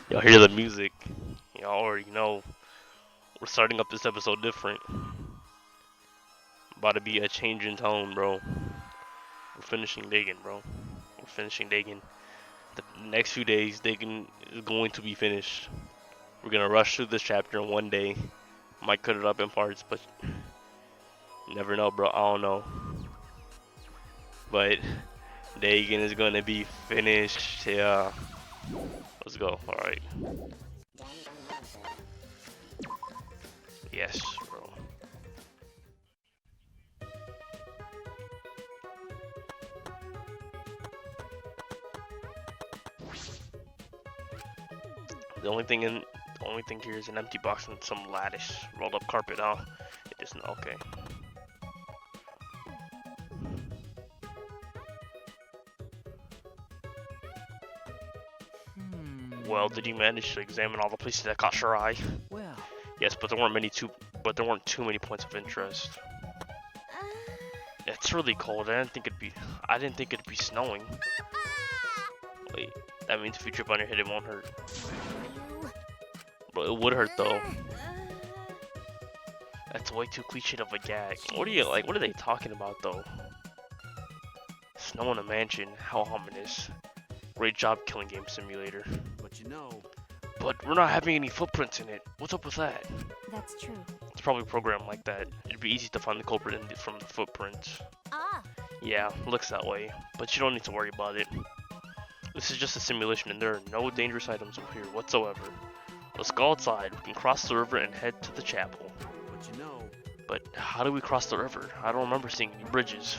Y'all hear the music. Y'all already know we're starting up this episode different. About to be a change in tone, bro. We're finishing Dagon, bro. We're finishing Dagon. The next few days, Dagon is going to be finished. We're gonna rush through this chapter in one day. Might cut it up in parts, but you never know, bro. I don't know. But Dagon is gonna be finished. Yeah. Let's go. Alright. Yes, bro. The only thing here is an empty box and some lattice rolled up carpet. Oh, it isn't okay. Well, did you manage to examine all the places that caught your eye? Well, Yes, but there weren't too many points of interest. It's really cold. I didn't think it'd be snowing. Wait, that means if you trip on your head, it won't hurt. But it would hurt though. That's way too cliched of a gag. What are they talking about though? Snow in a mansion, how ominous. Great job, Killing Game Simulator. but you know, But we're not having any footprints in it. What's up with that? That's true. It's probably programmed like that. It'd be easy to find the culprit from the footprints. Ah, Yeah, looks that way. But you don't need to worry about it. This is just a simulation and there are no dangerous items over here whatsoever. Let's go outside. We can cross the river and head to the chapel. but you know, But how do we cross the river? I don't remember seeing any bridges.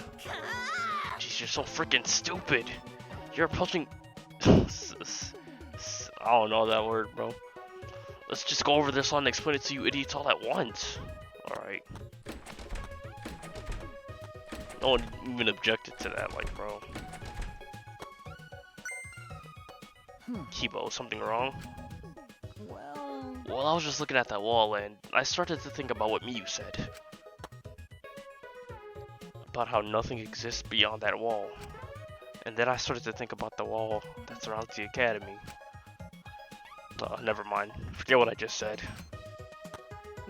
Jeez, you're so freaking stupid. You're approaching... I don't know that word, bro. Let's just go over this and explain it to you idiots all at once. Alright. No one even objected to that, like, bro. Kibo, something wrong? Well, I was just looking at that wall and I started to think about what Miyu said. About how nothing exists beyond that wall. And then I started to think about the wall that surrounds the academy. Never mind. Forget what I just said.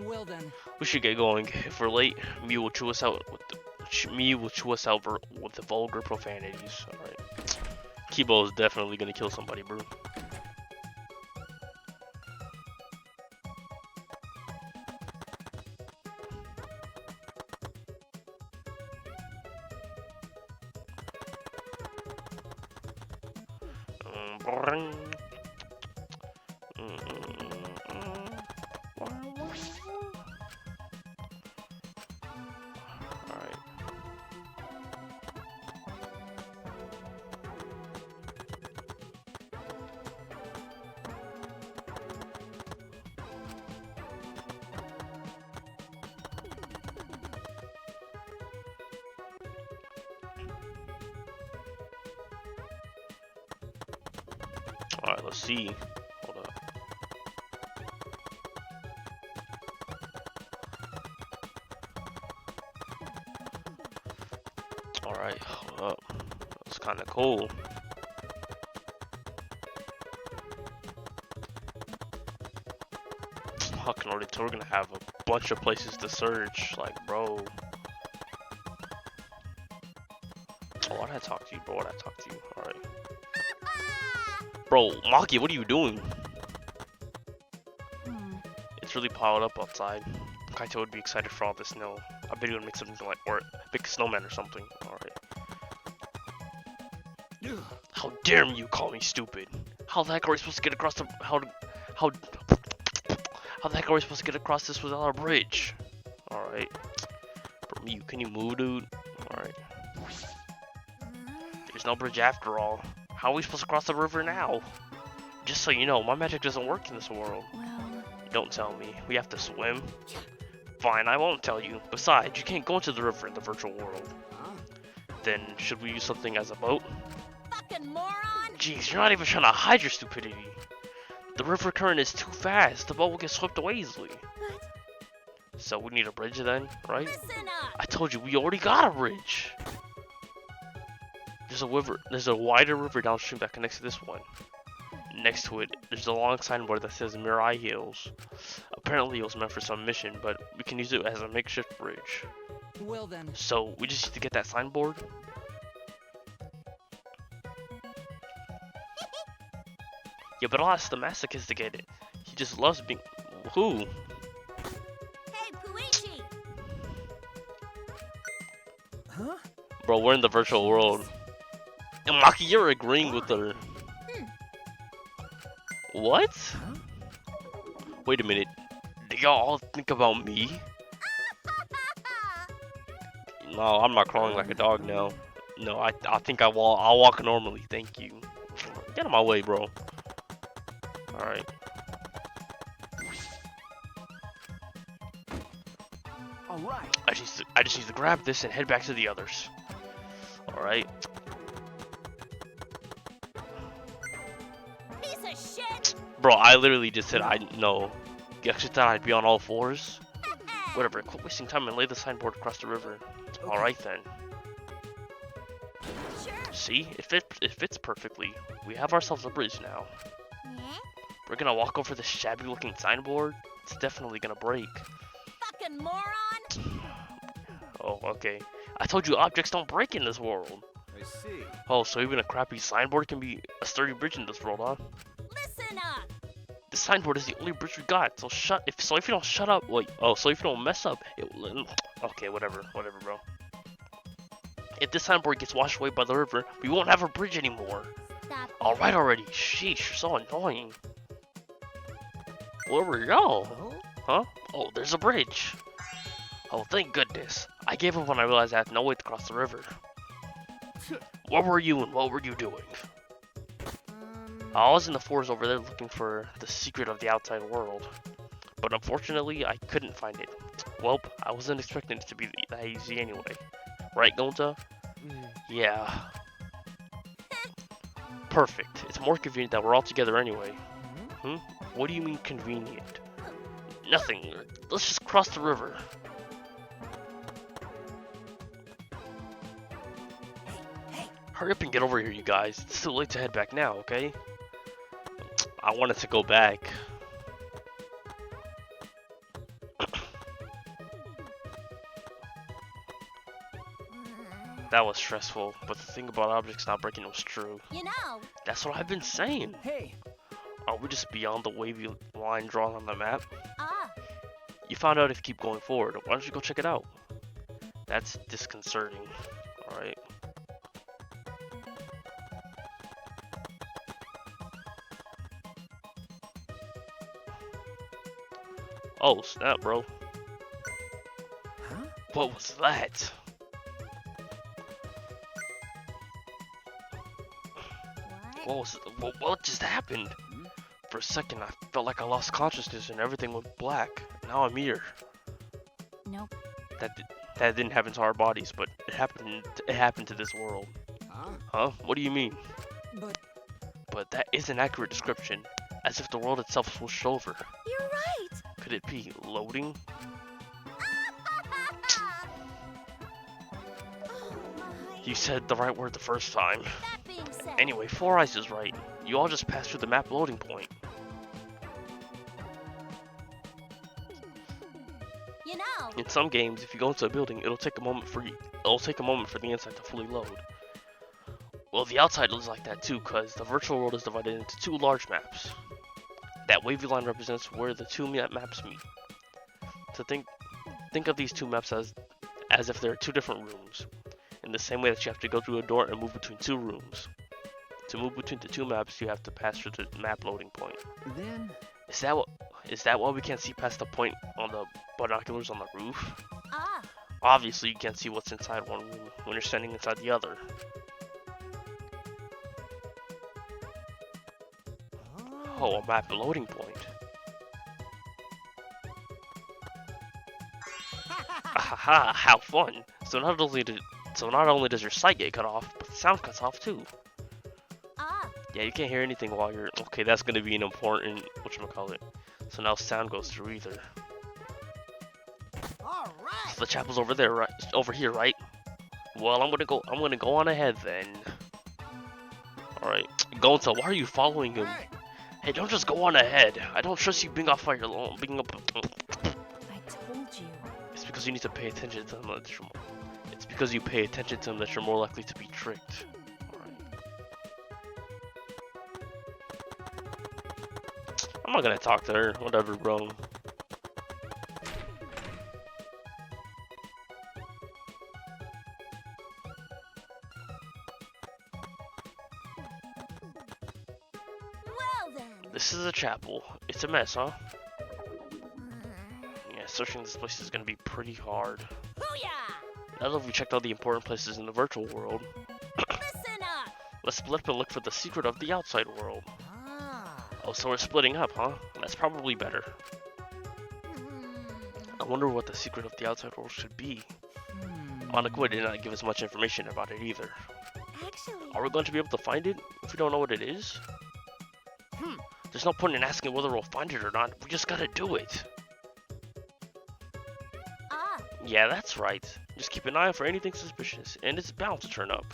well then, We should get going. If we're late, Miyu will chew us out with the vulgar profanities. Alright. Kibo is definitely gonna kill somebody, bro. Alright, let's see. Hold up. Alright, hold up. That's kinda cool. Fucking already we're gonna have a bunch of places to search, like, bro. Oh, why'd I talk to you, bro? Why'd I talk to you? Alright. Bro, Maki, what are you doing? It's really piled up outside. Kaito would be excited for all the snow. I bet he would make something like, or big snowman or something. Alright. How dare you call me stupid? How the heck are we supposed to get across the how the heck are we supposed to get across this without a bridge? Alright. Bro, can you move, dude? Alright. There's no bridge after all. How are we supposed to cross the river now? Just so you know, my magic doesn't work in this world. well, Don't tell me. We have to swim? Fine, I won't tell you. Besides, you can't go into the river in the virtual world. huh? Then, should we use something as a boat? fucking moron! Jeez, you're not even trying to hide your stupidity. The river current is too fast. The boat will get swept away easily. What? So we need a bridge then, right? Listen up! I told you, we already got a bridge. There's a wider river downstream that connects to this one. next to it, there's a long signboard that says Mirai Hills. Apparently it was meant for some mission, but we can use it as a makeshift bridge. Well then. So we just need to get that signboard. Yeah, but I'll ask the masochist to get it. He just loves being... Who? Hey, Puichi! Huh? Bro, we're in the virtual world. And Maki, you're agreeing with her. What? Huh? Wait a minute. Do y'all all think about me? No, I'm not crawling like a dog now. No, I think I'll walk normally. Thank you. Get out of my way, bro. Alright. Alright. I just need to grab this and head back to the others. Alright. Piece of shit! Bro, I literally just said I know. You actually thought I'd be on all fours? Whatever, quit wasting time and lay the signboard across the river. Okay. Alright then. Sure. See? It fits perfectly. We have ourselves a bridge now. Yeah? We're gonna walk over this shabby looking signboard. It's definitely gonna break. Fucking moron! Oh, okay. I told you objects don't break in this world. I see. Oh, so even a crappy signboard can be a sturdy bridge in this world, huh? Listen up! This signboard is the only bridge we got, so if you don't shut up, wait, oh, so if you don't mess up, okay, whatever, bro. If this signboard gets washed away by the river, we won't have a bridge anymore. Stop. Alright already, sheesh, you're so annoying. Where were y'all? Oh? Huh? Oh, there's a bridge. Oh, thank goodness. I gave up when I realized I had no way to cross the river. Where were you and what were you doing? I was in the forest over there looking for the secret of the outside world. But unfortunately, I couldn't find it. Well, I wasn't expecting it to be that easy anyway. Right, Gonta? Yeah. Perfect. It's more convenient that we're all together anyway. Hmm? What do you mean convenient? Nothing. Let's just cross the river. Hurry up and get over here, you guys. It's too late to head back now, okay? I wanted to go back. That was stressful, but the thing about objects not breaking was true. You know, That's what I've been saying. Hey. Are we just beyond the wavy line drawn on the map? ah, You found out if you keep going forward. Why don't you go check it out? That's disconcerting. Alright. Oh, snap, bro. Huh? What was that? What just happened? For a second, I felt like I lost consciousness and everything went black. Now I'm here. Nope. That didn't happen to our bodies, but it happened to this world. Huh? Huh? What do you mean? But But that is an accurate description, as if the world itself swooshed over. You're right! Could it be loading? Oh my. You said the right word the first time. That being said, Anyway, Four Eyes is right. You all just passed through the map loading point. you know, In some games, if you go into a building, it'll take a moment for the inside to fully load. Well, the outside looks like that too, cause the virtual world is divided into two large maps. That wavy line represents where the two maps meet. So think of these two maps as if there are two different rooms, in the same way that you have to go through a door and move between two rooms. To move between the two maps, you have to pass through the map loading point. then. Is that why we can't see past the point on the binoculars on the roof? ah, Obviously, you can't see what's inside one room when you're standing inside the other. Oh, a map loading point. Ahaha, how fun! So not only does your sight get cut off, but the sound cuts off too. ah, Yeah, you can't hear anything while you're... Okay, that's gonna be an important... whatchamacallit. So now sound goes through either. Alright. So the chapel's over there, right? Over here, right? Well, I'm gonna go on ahead then. Alright. Gonta, why are you following him? Hey. Hey, don't just go on ahead. I don't trust you being off by your own. Being up. I told you. It's because you need to pay attention to them. It's because you pay attention to them that you're more likely to be tricked. Alright. I'm not gonna talk to her. Whatever, bro. Well then. This is a chapel. It's a mess, huh? Yeah, searching this place is gonna be pretty hard. Booyah! Now that we've checked all the important places in the virtual world, Listen up. let's split up and look for the secret of the outside world. Ah. Oh, so we're splitting up, huh? That's probably better. I wonder what the secret of the outside world should be. Monokuma did not give us much information about it either. Actually. Are we going to be able to find it if we don't know what it is? There's no point in asking whether we'll find it or not. We just gotta do it. Ah. Yeah, that's right. Just keep an eye out for anything suspicious, and it's bound to turn up.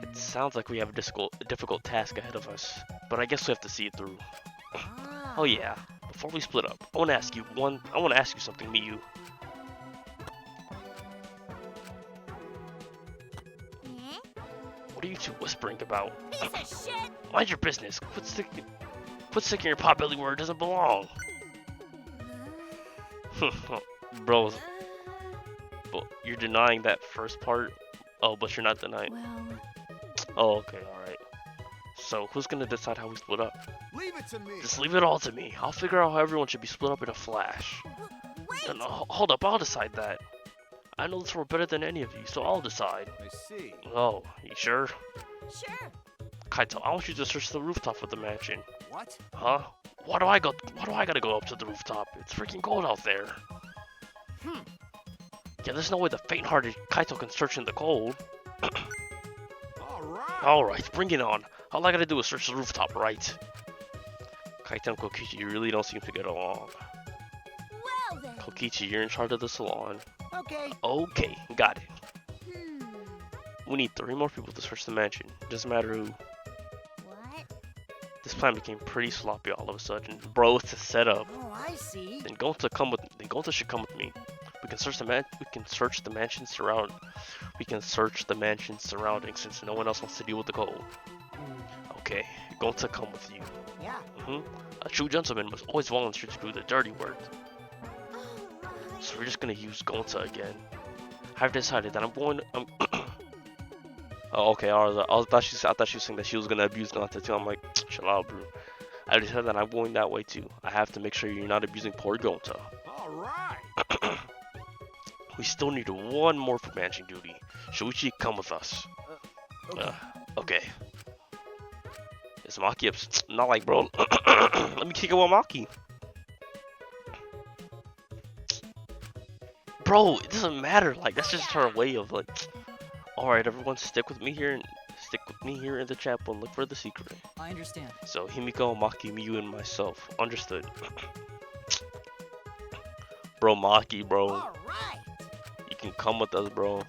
It sounds like we have a difficult task ahead of us, but I guess we have to see it through. Ah. Oh yeah, before we split up, I want to ask you something, Miyu. Eh? What are you two whispering about? Piece of shit. Mind your business. Quit sticking your potbelly where it doesn't belong. Bro, but you're denying that first part. Oh, but you're not denying. Well, Oh, okay, alright. So, who's gonna decide how we split up? Leave it to me. Just leave it all to me. I'll figure out how everyone should be split up in a flash. Wait. No, hold up, I'll decide that. I know this world better than any of you, so I'll decide. I see. Oh, you sure? Sure. Kaito, I want you to search the rooftop of the mansion. What? Huh? Why do I gotta go up to the rooftop? It's freaking cold out there. Yeah, there's no way the faint-hearted Kaito can search in the cold. All right. Alright, bring it on. All I gotta do is search the rooftop, right? Kaito and Kokichi, you really don't seem to get along. Well then. Kokichi, you're in charge of the salon. Okay. Okay, got it. Hmm. We need 3 more people to search the mansion. Doesn't matter who. What? This plan became pretty sloppy all of a sudden. Bro, it's a setup. Oh, I see. Then Gonta should come with me. We can search the mansion's surroundings since no one else wants to deal with the cold. Okay, Gonta come with you. Yeah. A true gentleman must always volunteer to do the dirty work. Oh, So we're just gonna use Gonta again. I've decided that I'm going. Oh, okay. I thought she was saying that she was gonna abuse Gonta too. I'm like, chill out, bro. I decided that I'm going that way too. I have to make sure you're not abusing poor Gonta. All right. We still need 1 more for mansion duty. Shuichi, come with us. Okay. Okay. Is Maki up? Not like, bro. Let me kick it with Maki. Bro, it doesn't matter. Like, that's just her way of like. All right, everyone, stick with me here in the chapel and look for the secret. I understand. So Himiko, Maki, Miyu, and myself. Understood. Bro, Maki, bro. all right. You can come with us, bro.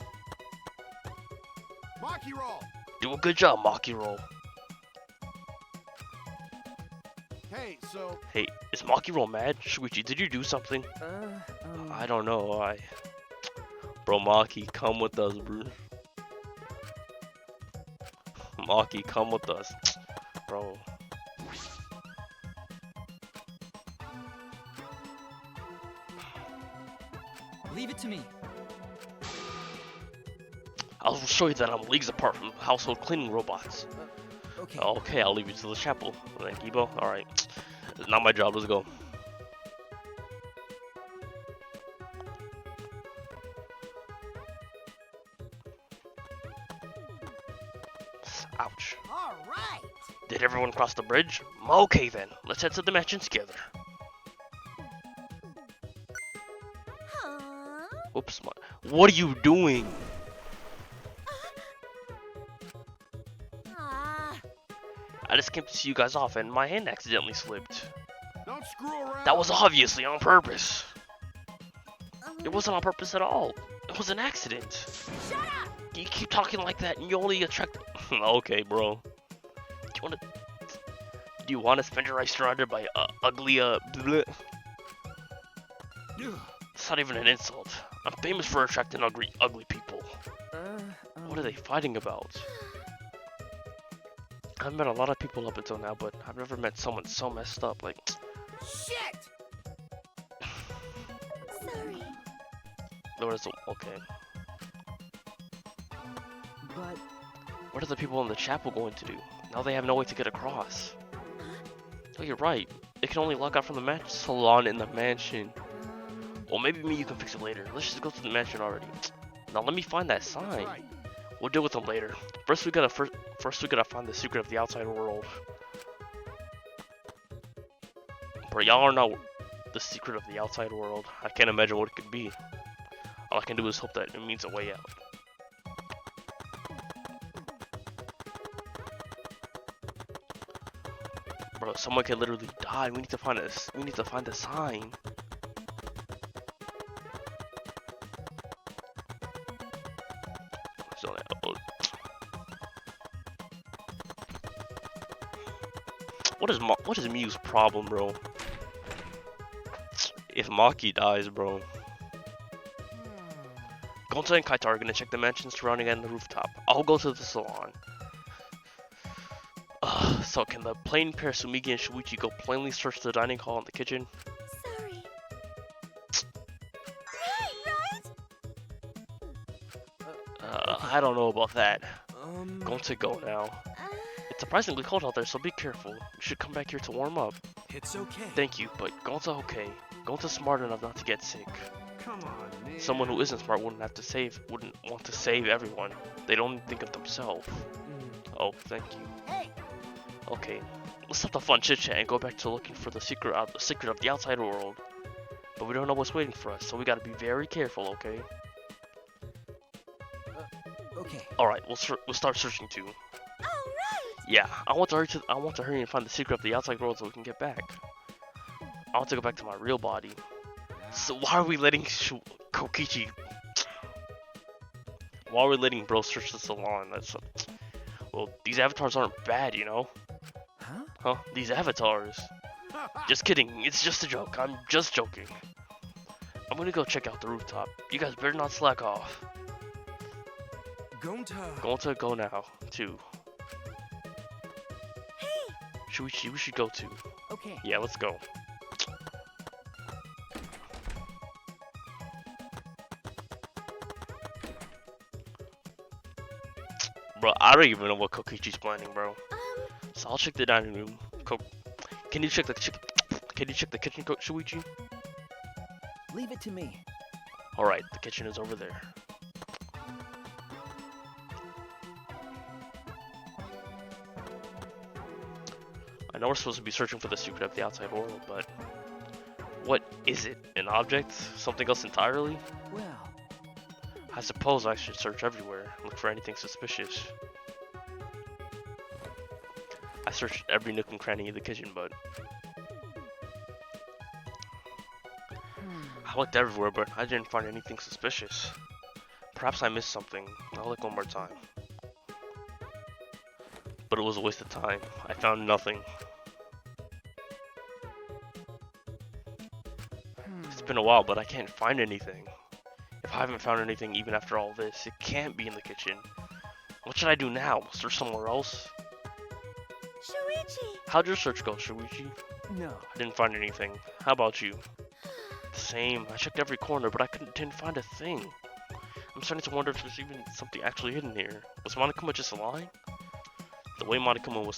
Maki roll. Do a good job, Maki roll. Hey, so Hey, is Maki roll mad? Shuichi, did you do something? I don't know. Bro, Maki, come with us, bro. Maki, come with us, bro. Leave it to me. I'll show you that I'm leagues apart from household cleaning robots. Okay. Okay, I'll leave you to the chapel. Then, Gibo, alright. It's not my job, let's go. Ouch. All right. Did everyone cross the bridge? Okay then, let's head to the mansion together. Huh? Oops, what are you doing? Ah. I just came to see you guys off and my hand accidentally slipped. don't screw around. That was obviously on purpose. Um, It wasn't on purpose at all. It was an accident. Shut up. You keep talking like that and you only attract... Okay, bro. Do you want to spend your life surrounded by ugly bleh? It's not even an insult. I'm famous for attracting ugly people. What are they fighting about? I've met a lot of people up until now, but I've never met someone so messed up. Like, Shit! Sorry. Okay. But What are the people in the chapel going to do? Now they have no way to get across. Oh, you're right. They can only log out from the salon in the mansion. Well, maybe you can fix it later. Let's just go to the mansion already. Now let me find that sign. right. We'll deal with them later. First we gotta find the secret of the outside world. But y'all are not the secret of the outside world. I can't imagine what it could be. All I can do is hope that it means a way out. Bro, someone can literally die. We need to find the sign. So, what is Mew's problem, bro? If Maki dies, bro. Gonta and Kaita are gonna check the mansion surrounding it and the rooftop. I'll go to the salon. So can the plain pair Sumigi and Shuichi go plainly search the dining hall and the kitchen? Sorry. Right? I don't know about that. um, Gonta, go now. It's surprisingly cold out there, so be careful. You should come back here to warm up. it's okay. Thank you, but Gonta okay. Gonta's smart enough not to get sick. Come on, man. Someone who isn't smart wouldn't want to save everyone. They don't think of themselves. Oh, thank you. Hey, Okay, let's stop the fun chit chat and go back to looking for the secret of the outside world. But we don't know what's waiting for us, so we gotta be very careful, okay? Okay. All right, we'll start searching too. alright. Yeah, I want to hurry and find the secret of the outside world so we can get back. I want to go back to my real body. So why are we letting Kokichi? Why are we letting bro search the salon? Well, these avatars aren't bad, you know. Huh? These avatars. Just kidding. It's just a joke. I'm just joking. I'm gonna go check out the rooftop. You guys better not slack off. Gonta. Going to go now, too. Hey, We should go too. Okay. Yeah, let's go. Bro, I don't even know what Kokichi's planning, bro. So I'll check the dining room. Can you check the kitchen, Shuichi? Leave it to me. All right, the kitchen is over there. I know we're supposed to be searching for the secret of the outside world, but what is it? An object? Something else entirely? Well, I suppose I should search everywhere, look for anything suspicious. I searched every nook and cranny of the kitchen, but I looked everywhere, but I didn't find anything suspicious. Perhaps I missed something. I'll look one more time. But it was a waste of time. I found nothing. It's been a while, but I can't find anything. If I haven't found anything even after all this, it can't be in the kitchen. What should I do now? Search somewhere else? Shuichi. How'd your search go, Shuichi? no. I didn't find anything. How about you? Same. I checked every corner, but I didn't find a thing. I'm starting to wonder if there's even something actually hidden here. Was Monokuma just lying? The way Monokuma was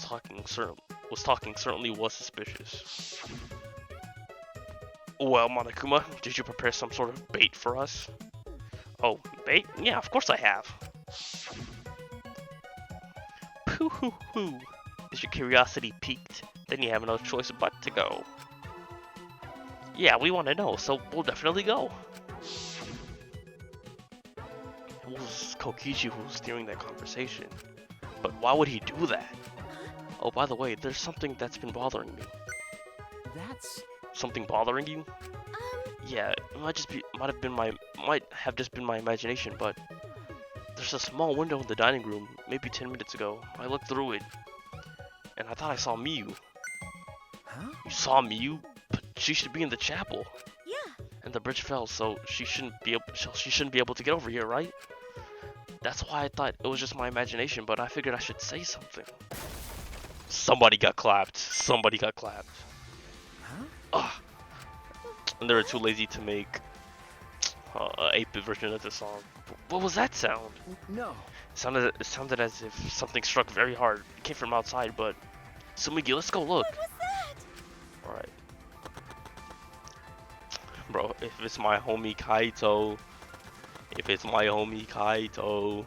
talking certainly was suspicious. Well, Monokuma, did you prepare some sort of bait for us? Oh, bait? Yeah, of course I have. Pooh hoo hoo. Is your curiosity piqued? Then you have no choice but to go. Yeah, we want to know, so we'll definitely go. It was Kokichi who was steering that conversation. But why would he do that? Oh, by the way, there's something that's been bothering me. That's... Something bothering you? Yeah, it might have just been my imagination, but there's a small window in the dining room, maybe 10 minutes ago. I looked through it, and I thought I saw Miyu. Huh? You saw Miyu, but she should be in the chapel. Yeah. And the bridge fell, so she shouldn't be able to get over here, right? That's why I thought it was just my imagination, but I figured I should say something. Somebody got clapped. Somebody got clapped. Huh? Ugh. And they were too lazy to make an 8-bit version of the song. What was that sound? No. It sounded as if something struck very hard. It came from outside, but Sumigi, let's go look. What was that? Alright. Bro, if it's my homie Kaito. If it's my homie Kaito.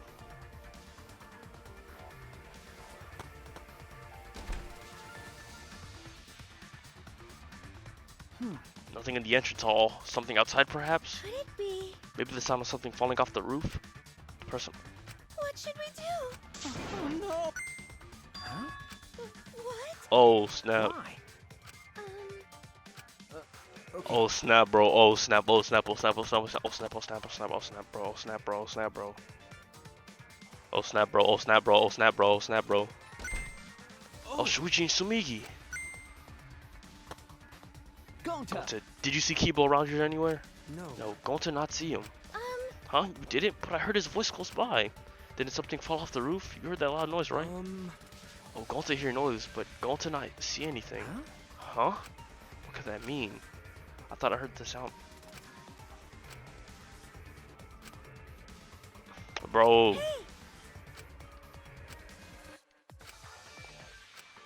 Nothing in the entrance hall. Something outside, perhaps? Could it be? Maybe the sound of something falling off the roof? Person. What should we do? Oh no. Huh? What? Oh, snap. Why? Okay. Oh, snap, bro. Oh, snap. Oh, snap. Oh, snap. Oh, snap. Oh, snap. Oh, snap. Oh, snap. Oh, snap. Oh, snap, bro. Oh, snap, bro. Oh, snap, bro. Oh, snap, bro. Oh, snap, bro. Oh, snap, bro. Oh, snap, bro. Oh, Shuichi and Sumigi. Gonta, did you see Kibo around here anywhere? No. No, Gonta not see him. Huh? You didn't? But I heard his voice close by. Didn't something fall off the roof? You heard that loud noise, right? Oh, Gonta hear noise, but Gonta not see anything. Huh? What could that mean? I thought I heard the sound. Bro. Hey.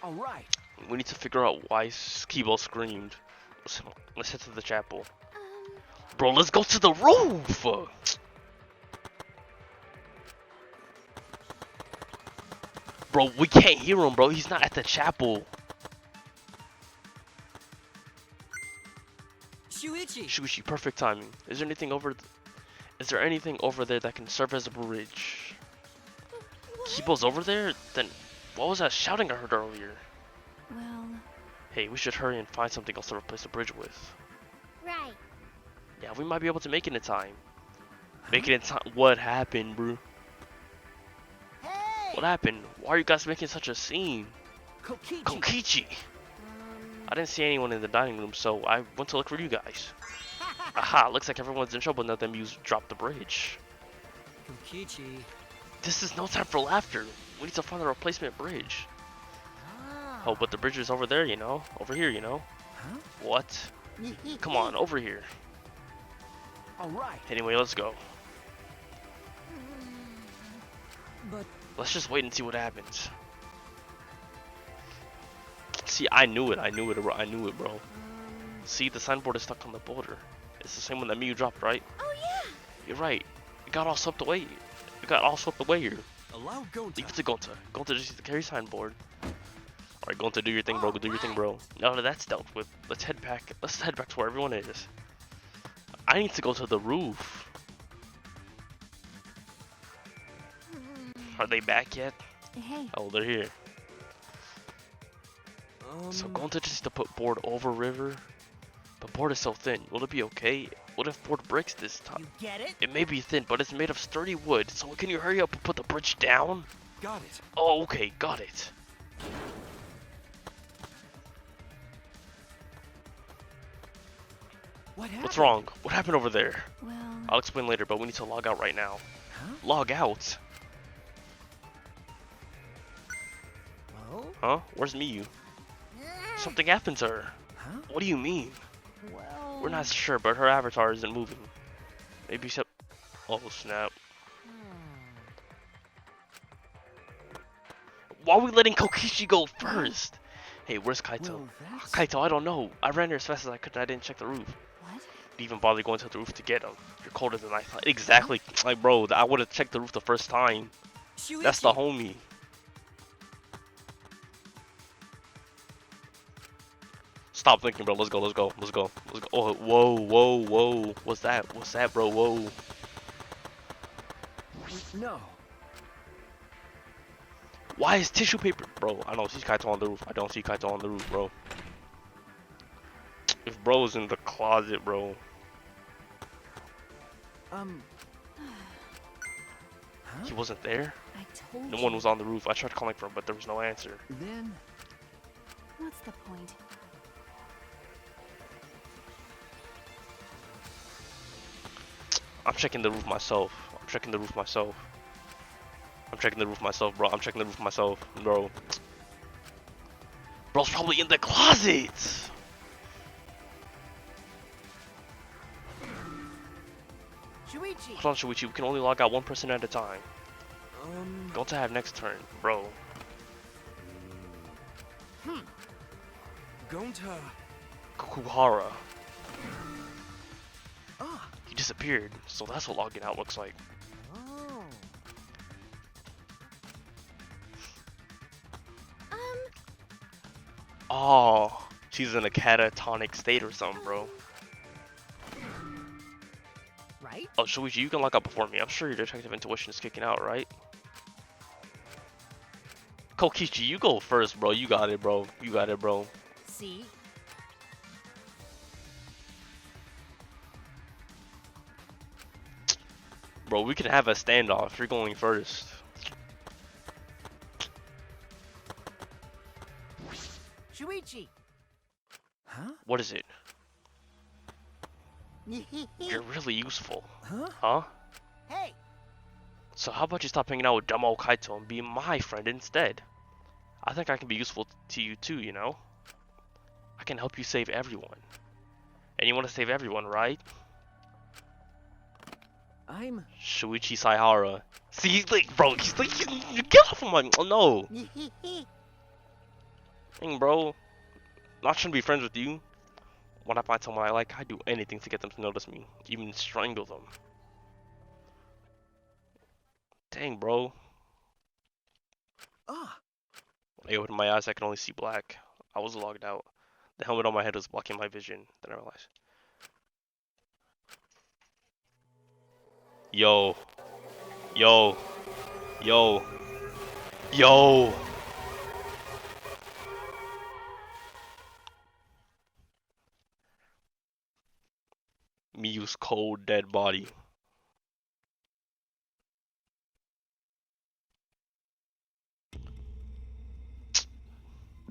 All right. We need to figure out why Kibo screamed. Let's head to the chapel. Bro, let's go to the roof! Bro, we can't hear him, bro. He's not at the chapel. Shuichi, perfect timing. Is there anything over there that can serve as a bridge? What? Kibo's over there? Then what was that shouting I heard earlier? Well, Hey, we should hurry and find something else to replace the bridge with. right. Yeah, we might be able to make it in time. Make it in time? What happened, bro? Hey! What happened? Why are you guys making such a scene? Kokichi. Kokichi! I didn't see anyone in the dining room, so I went to look for you guys. Aha, looks like everyone's in trouble now that Muse dropped the bridge. Kokichi. This is no time for laughter. We need to find a replacement bridge. Oh, but the bridge is over there, you know? Over here, you know? Huh? What? Come on, over here. All right. Anyway, let's go. But Let's just wait and see what happens. See, I knew it, bro. See, the signboard is stuck on the border. It's the same one that Miyu dropped, right? Oh yeah. You're right. It got all swept away. Here. allow Gonta. Leave it to Gonta. Gonta just needs to carry signboard. Alright, Gonta, do your thing, bro. Do your thing, bro. Now that that's dealt with, let's head back. Let's head back to where everyone is. I need to go to the roof. Are they back yet? Hey. Oh, they're here. So Gonta just needs to put board over river. But board is so thin. Will it be okay? What if board breaks this time? You get it? It may be thin, but it's made of sturdy wood. So can you hurry up and put the bridge down? Got it. Oh, okay, got it. What happened? What's wrong? What happened over there? Well. I'll explain later, but we need to log out right now. Huh? Log out? Well? Huh? Where's Miyu? Something happened to her. Huh? What do you mean? Well. We're not sure, but her avatar isn't moving. Maybe some... Oh, snap. Why are we letting Kokichi go first? Hey, where's Kaito? Well, that's... Kaito, I don't know. I ran here as fast as I could and I didn't check the roof. What? Didn't even bother going to the roof to get him. You're colder than I thought. Exactly. Like, bro, I would have checked the roof the first time. That's the homie. Stop thinking, bro. Let's go. Oh, whoa. What's that, bro? Whoa. No. Why is tissue paper? Bro, I don't see Kaito on the roof. I don't see Kaito on the roof, bro. If bro's in the closet, bro. Huh? He wasn't there? I told No you. one was on the roof. I tried calling for him, but there was no answer. Then... What's the point? I'm checking the roof myself. I'm checking the roof myself. I'm checking the roof myself, bro. I'm checking the roof myself, bro. Bro's probably in the closet. Shuichi. Hold on, Shuichi. We can only log out one person at a time. Don't have next turn, bro. Gonta. Kukuhara. Ah. He disappeared, so that's what logging out looks like. Oh. Oh, she's in a catatonic state or something, bro. Right? Oh, Shuichi, you can log out before me. I'm sure your detective intuition is kicking out, right? Kokichi, you go first, bro. You got it, bro. You got it, bro. See? Bro, we can have a standoff. You're going first. Shuichi. Huh? What is it? You're really useful. Huh? Huh? Hey. So how about you stop hanging out with dumb old Kaito and be my friend instead? I think I can be useful to you too, you know? I can help you save everyone. And you want to save everyone, right? I'm. Shuichi Saihara. See, he's like, bro, he's like, get off of my, oh no. Dang, bro. Not trying to be friends with you. When I find someone I like, I do anything to get them to notice me. Even strangle them. Dang, bro. Ah. When I opened my eyes, I could only see black. I was logged out. The helmet on my head was blocking my vision. Then I realized. Yo. Yo. Yo. Yo. Miyu's cold, dead body.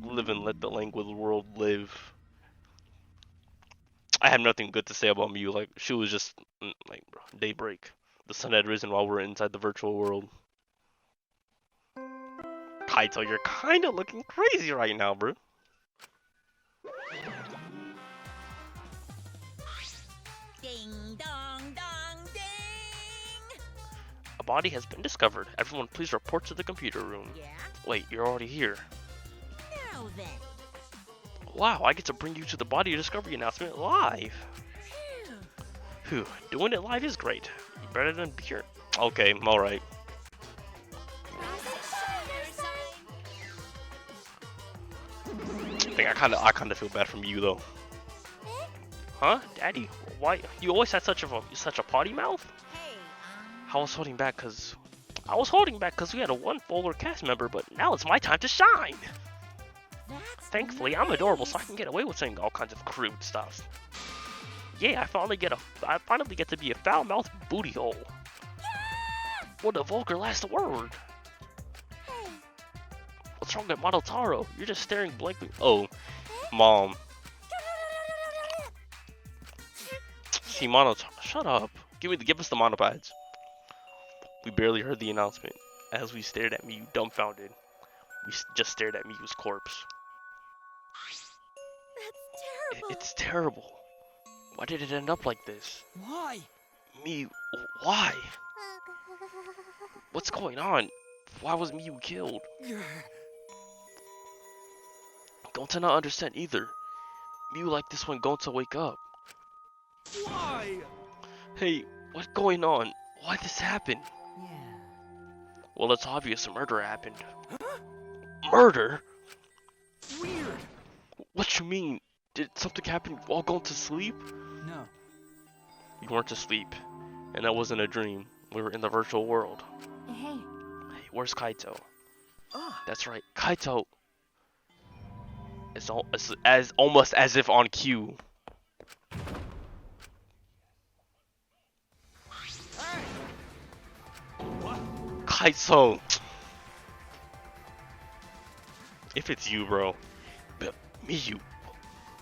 Live and let the languid world live. I have nothing good to say about Miyu. Like, she was just, like, bro, daybreak. The sun had risen while we're inside the virtual world. Kaito, you're kinda looking crazy right now, bro. Ding dong dong ding! A body has been discovered. Everyone please report to the computer room. Yeah? Wait, you're already here. Now then. Wow, I get to bring you to the body discovery announcement live. Phew, doing it live is great. Better than beer. Okay, alright. I kinda feel bad from you though. Huh? Daddy, why you always had such a potty mouth? Hey, I was holding back cause we had a one fuller cast member, but now it's my time to shine. that's Thankfully, I'm adorable, so I can get away with saying all kinds of crude stuff. Yeah, I finally get to be a foul-mouthed booty hole. What a vulgar last word. What's wrong with Monotaro? You're just staring blankly. Oh, Mom. See, Monotaro, shut up. Give us the monopads. We barely heard the announcement. As we stared at Miyu dumbfounded, we just stared at Miyu's corpse. That's terrible. It's terrible. Why did it end up like this? Why? Miyu, why? What's going on? Why was Miyu killed? Gonta not understand either. Miyu like this when Gonta wake up. Why? Hey, what's going on? Why this happen? Yeah. Well, it's obvious a murder happened. Murder? Weird. What you mean? Did something happen while going to sleep? No. You weren't asleep, and that wasn't a dream. We were in the virtual world. Hey, Hey, where's Kaito? Ah. That's right, Kaito. It's almost as if on cue. Kaito. If it's you, bro. But Miyu,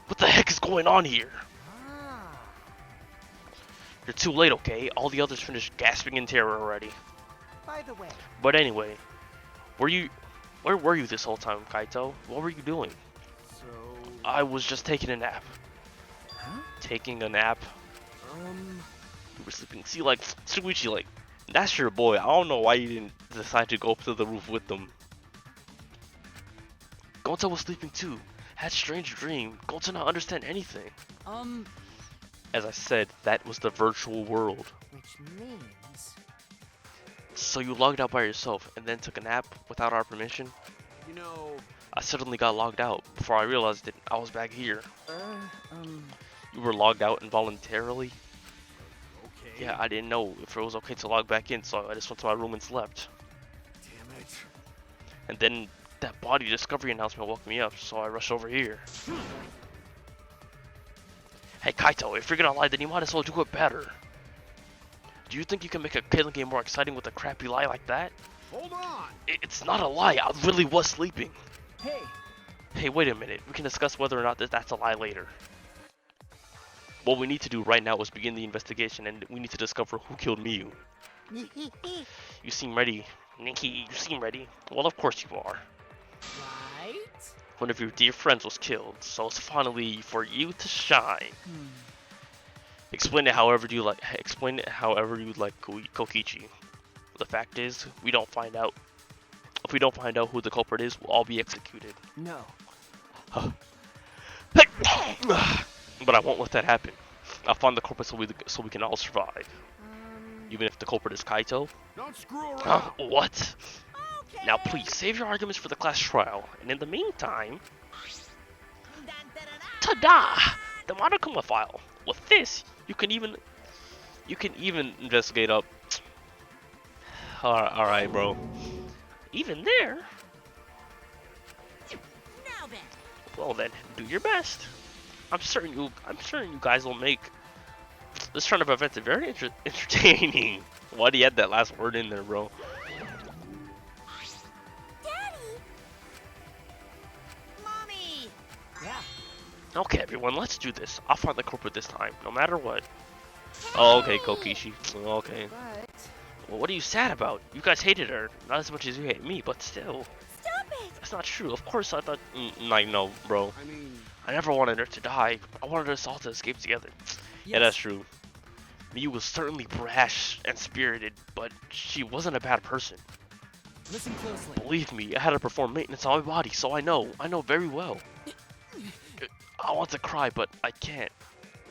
what the heck is going on here? Ah. You're too late, okay? All the others finished gasping in terror already. By the way, But anyway, where were you this whole time, Kaito? What were you doing? So, I was just taking a nap. huh? Taking a nap? You were sleeping. See, like, Shuichi, like, that's your boy. I don't know why you didn't decide to go up to the roof with them. Gonta was sleeping too. Had strange dream. Gonta not understand anything. As I said, that was the virtual world. Which means... So you logged out by yourself and then took a nap without our permission? you know, I suddenly got logged out before I realized it. I was back here. Uh, You were logged out involuntarily? okay. Yeah, I didn't know if it was okay to log back in, so I just went to my room and slept. Damn it. And then that body discovery announcement woke me up, so I rushed over here. Hey Kaito, if you're gonna lie, then you might as well do it better. Do you think you can make a killing game more exciting with a crappy lie like that? Hold on. It's not a lie, I really was sleeping. hey, Hey, wait a minute, we can discuss whether or not that's a lie later. What we need to do right now is begin the investigation, and we need to discover who killed Miyu. You seem ready. Nikki, you seem ready. Well, of course you are. Right? One of your dear friends was killed, so it's finally for you to shine. Explain it however you like. Explain it however you like, Kokichi. The fact is, we don't find out. If we don't find out who the culprit is, we'll all be executed. no. But I won't let that happen. I'll find the culprit so we can all survive. Even if the culprit is Kaito. Don't screw around. What? Okay. Now please, save your arguments for the class trial. And in the meantime... Dun, dun, dun, dun. Ta-da! The Monokuma file. With this, you can even investigate up. Alright, bro. Even there? Now then. Well then, do your best. I'm certain you guys will make this turn of events very entertaining. Why do you add that last word in there, bro? Daddy. Mommy. Yeah. Okay, everyone, let's do this. I'll find the culprit this time, no matter what. Oh, okay, Kokishi. Okay. But... Well, what are you sad about? You guys hated her, not as much as you hate me, but still. Stop it. That's not true. Of course, I thought. Like, no, bro. I mean, I never wanted her to die. I wanted us all to escape together. Yeah, that's true. Miyu was certainly brash and spirited, but she wasn't a bad person. Listen closely. Believe me, I had to perform maintenance on my body, so I know very well. I want to cry, but I can't.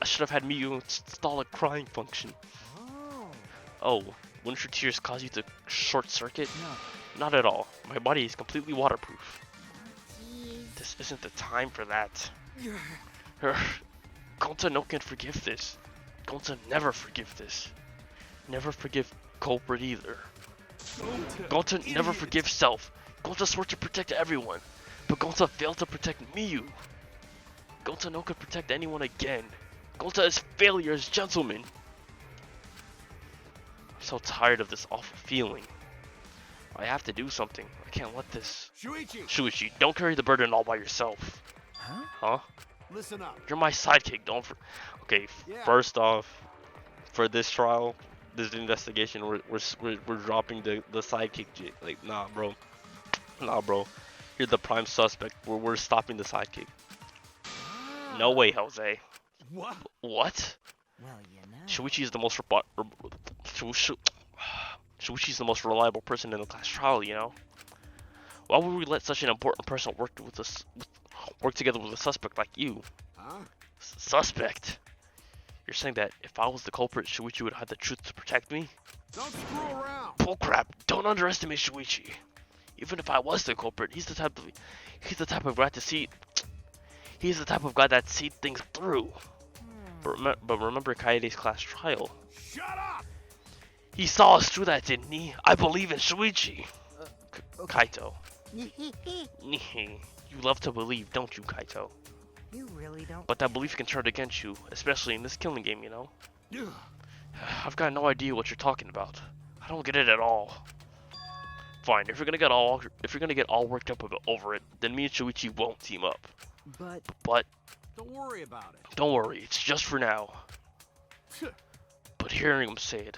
I should have had Miyu install a crying function. Oh. Oh, wouldn't your tears cause you to short circuit? No. Not at all. My body is completely waterproof. Jeez. This isn't the time for that. Gonta no can forgive this. Gonta never forgive this. Never forgive culprit either. Gonta never forgives self. Gonta swore to protect everyone, but Gonta failed to protect Miyu. Gonta no can protect anyone again. Gonta is failure as gentleman. I'm so tired of this awful feeling. I have to do something. I can't let this. Shuichi, Shuichi, don't carry the burden all by yourself. Huh? Huh? listen up. You're my sidekick. Don't. Okay. Yeah. First off, for this trial, this investigation, we're dropping the sidekick. Like, nah, bro. Nah, bro. You're the prime suspect. We're stopping the sidekick. No way, Jose. What? Well, What? you know. Shuichi is the most Shuichi's the most reliable person in the class trial, you know. Why would we let such an important person work together with a suspect like you? Huh? Suspect? You're saying that if I was the culprit, Shuichi would hide the truth to protect me? Don't screw around. Bullcrap! Don't underestimate Shuichi. Even if I was the culprit, he's the type of guy to see. He's the type of guy that sees things through. But remember Kaede's class trial. Shut up. He saw us through that, didn't he? I believe in Shuichi. Kaito. You love to believe, don't you, Kaito? You really don't. But that belief can turn against you, especially in this killing game, you know? I've got no idea what you're talking about. I don't get it at all. Fine, if you're gonna get all worked up over it, then me and Shuichi won't team up. But Don't worry about it. Don't worry, it's just for now. But hearing him say it,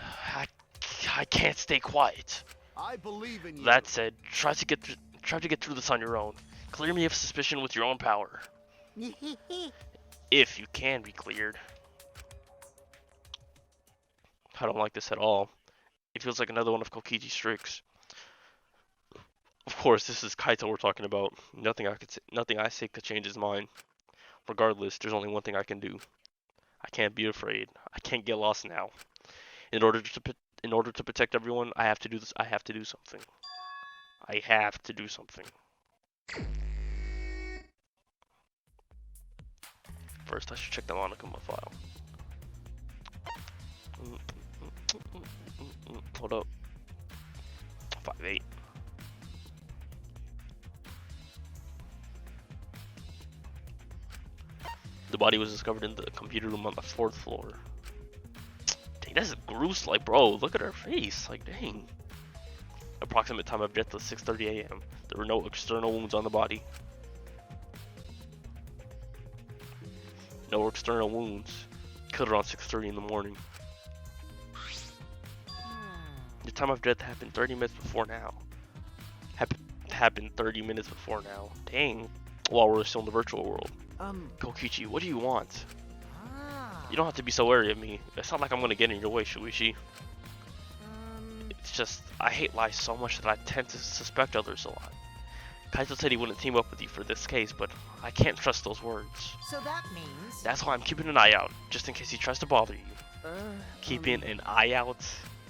I can't stay quiet. I believe in you. That said, try to get through this on your own. Clear me of suspicion with your own power. If you can be cleared. I don't like this at all. It feels like another one of Kokichi's tricks. Of course, this is Kaito we're talking about. Nothing I say could change his mind. Regardless, there's only one thing I can do. I can't be afraid. I can't get lost now. In order to protect everyone, I have to do this. I have to do something. I have to do something. First, I should check the Monokuma file. Hold up. 5'8". The body was discovered in the computer room on the 4th floor. Dang, that's gross. Like, bro, look at her face. Like, dang. Approximate time of death was 6:30 a.m. There were no external wounds on the body. No external wounds. Killed around 6:30 in the morning. The time of death happened 30 minutes before now. Happened 30 minutes before now. Dang. While we're still in the virtual world. Kokichi, what do you want? You don't have to be so wary of me. It's not like I'm gonna get in your way, Shuichi. It's just, I hate lies so much that I tend to suspect others a lot. Kaito said he wouldn't team up with you for this case, but I can't trust those words. So that means... That's why I'm keeping an eye out, just in case he tries to bother you. Keeping an eye out?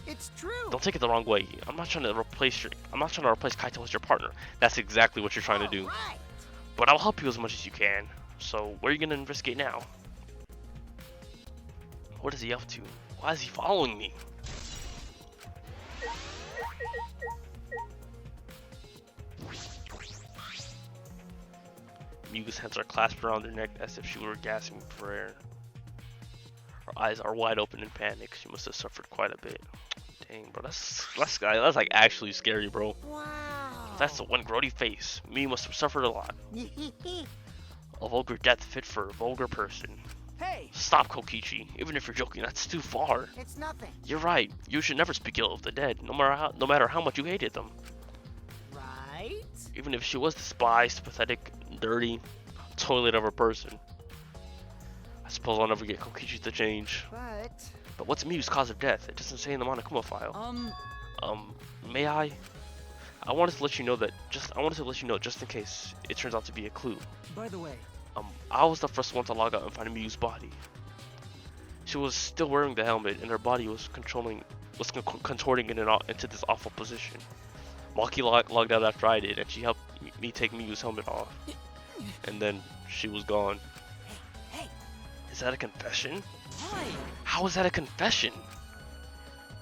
It's true. Don't take it the wrong way. I'm not trying to replace Kaito as your partner. That's exactly what you're trying to do. Right. But I'll help you as much as you can. So, where are you gonna investigate now? What is he up to? Why is he following me? Miyu's hands are clasped around her neck as if she were gasping for air. Her eyes are wide open in panic. She must have suffered quite a bit. Dang, bro, that's like actually scary, bro. Wow. That's the one grody face. Miyu must have suffered a lot. A vulgar death fit for a vulgar person. Hey, Stop, Kokichi. Even if you're joking, that's too far. it's nothing. You're right. You should never speak ill of the dead, no matter how much you hated them. Right? Even if she was despised, pathetic, dirty, toilet of a person. I suppose I'll never get Kokichi to change. But what's Miyu's cause of death? It doesn't say in the Monokuma file. May I? I wanted to let you know just in case it turns out to be a clue. By the way, I was the first one to log out and find Miyu's body. She was still wearing the helmet, and her body was contorting into this awful position. Maki logged out after I did, and she helped me take Miyu's helmet off. And then she was gone. Hey. Is that a confession? Hi. How is that a confession?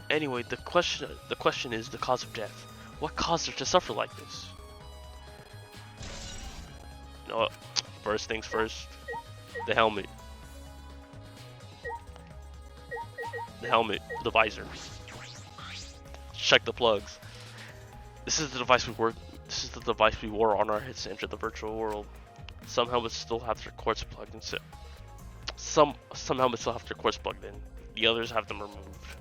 Anyway, the question is the cause of death. What caused her to suffer like this? You know what? First things first. The helmet. The visor. Check the plugs. This is the device we wore on our heads to enter the virtual world. Some helmets still have their cords plugged in. Some helmets still have their cords plugged in. The others have them removed.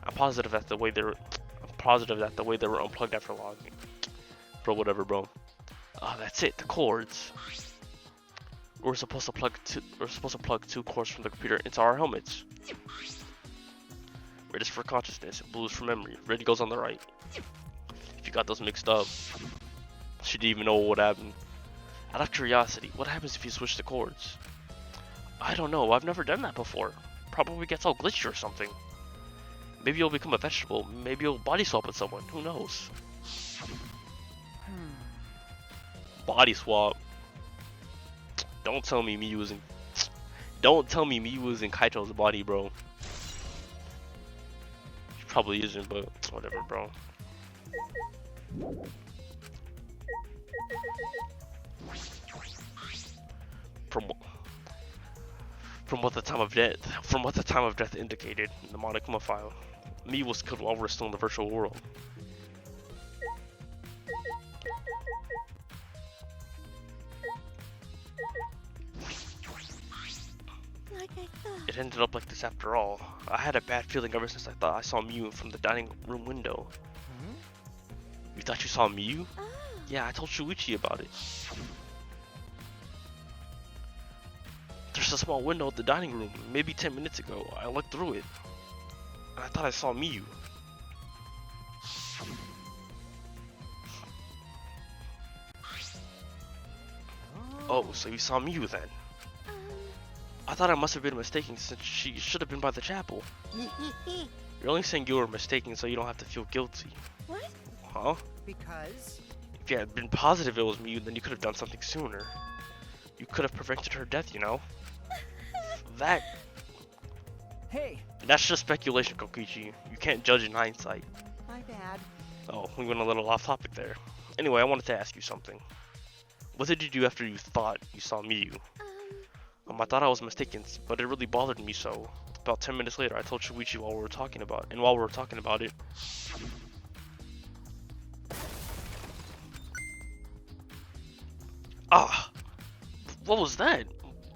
I'm positive that the way they were unplugged after logging. Bro, whatever, bro. Oh, that's it. The cords. We're supposed to plug two cords from the computer into our helmets. Red is for consciousness, blue is for memory. Red goes on the right. If you got those mixed up, she didn't even know what happened. Out of curiosity, what happens if you switch the cords? I don't know. I've never done that before. Probably gets all glitchy or something. Maybe you'll become a vegetable. Maybe you'll body swap with someone. Who knows? Body swap. Don't tell me Miyu was in Kaito's body, bro. She probably isn't, but whatever, bro. From what the time of death indicated in the Monokuma file, Miyu was killed while we're still in the virtual world. Like I thought. It it ended up like this after all. I had a bad feeling ever since I thought I saw Mew from the dining room window. Hmm? You thought you saw Mew? Oh. Yeah, I told Shuichi about it. There's a small window at the dining room. Maybe 10 minutes ago, I looked through it. And I thought I saw Mew. Oh, so you saw Mew then? Um, I thought I must have been mistaken since she should have been by the chapel. You're only saying you were mistaken so you don't have to feel guilty. what? Huh? Because? If you had been positive it was Mew, then you could have done something sooner. You could have prevented her death, you know? Hey, That's just speculation, Kokichi. You can't judge in hindsight. my bad. Oh, we went a little off topic there. Anyway, I wanted to ask you something. What did you do after you thought you saw Mew? I thought I was mistaken, but it really bothered me so. About 10 minutes later, I told Shuichi while we were talking about it. Ah! What was that?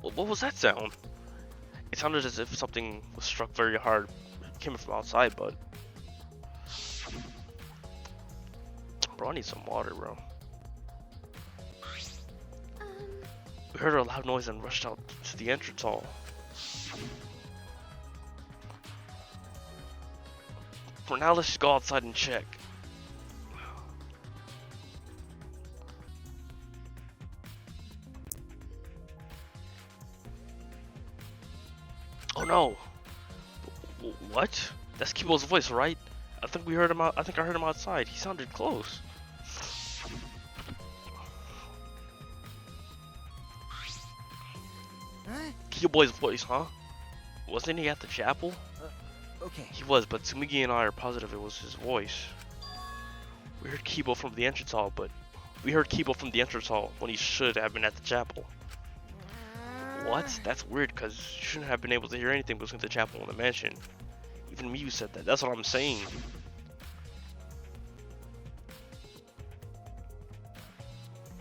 What was that sound? It sounded as if something was struck very hard. It came from outside, but... Bro, I need some water, bro. We heard a loud noise and rushed out to the entrance hall. For now, let's just go outside and check. Oh no! What? That's Kibo's voice, right? I think we heard him out. I think I heard him outside. He sounded close. Huh? Kibo's voice, huh? Wasn't he at the chapel? Okay. He was, but Tsumigi and I are positive it was his voice. We heard Kibo from the entrance hall, but we heard Kibo from the entrance hall when he should have been at the chapel. What? That's weird, cause you shouldn't have been able to hear anything between the chapel and the mansion. Even Mew said that. That's what I'm saying.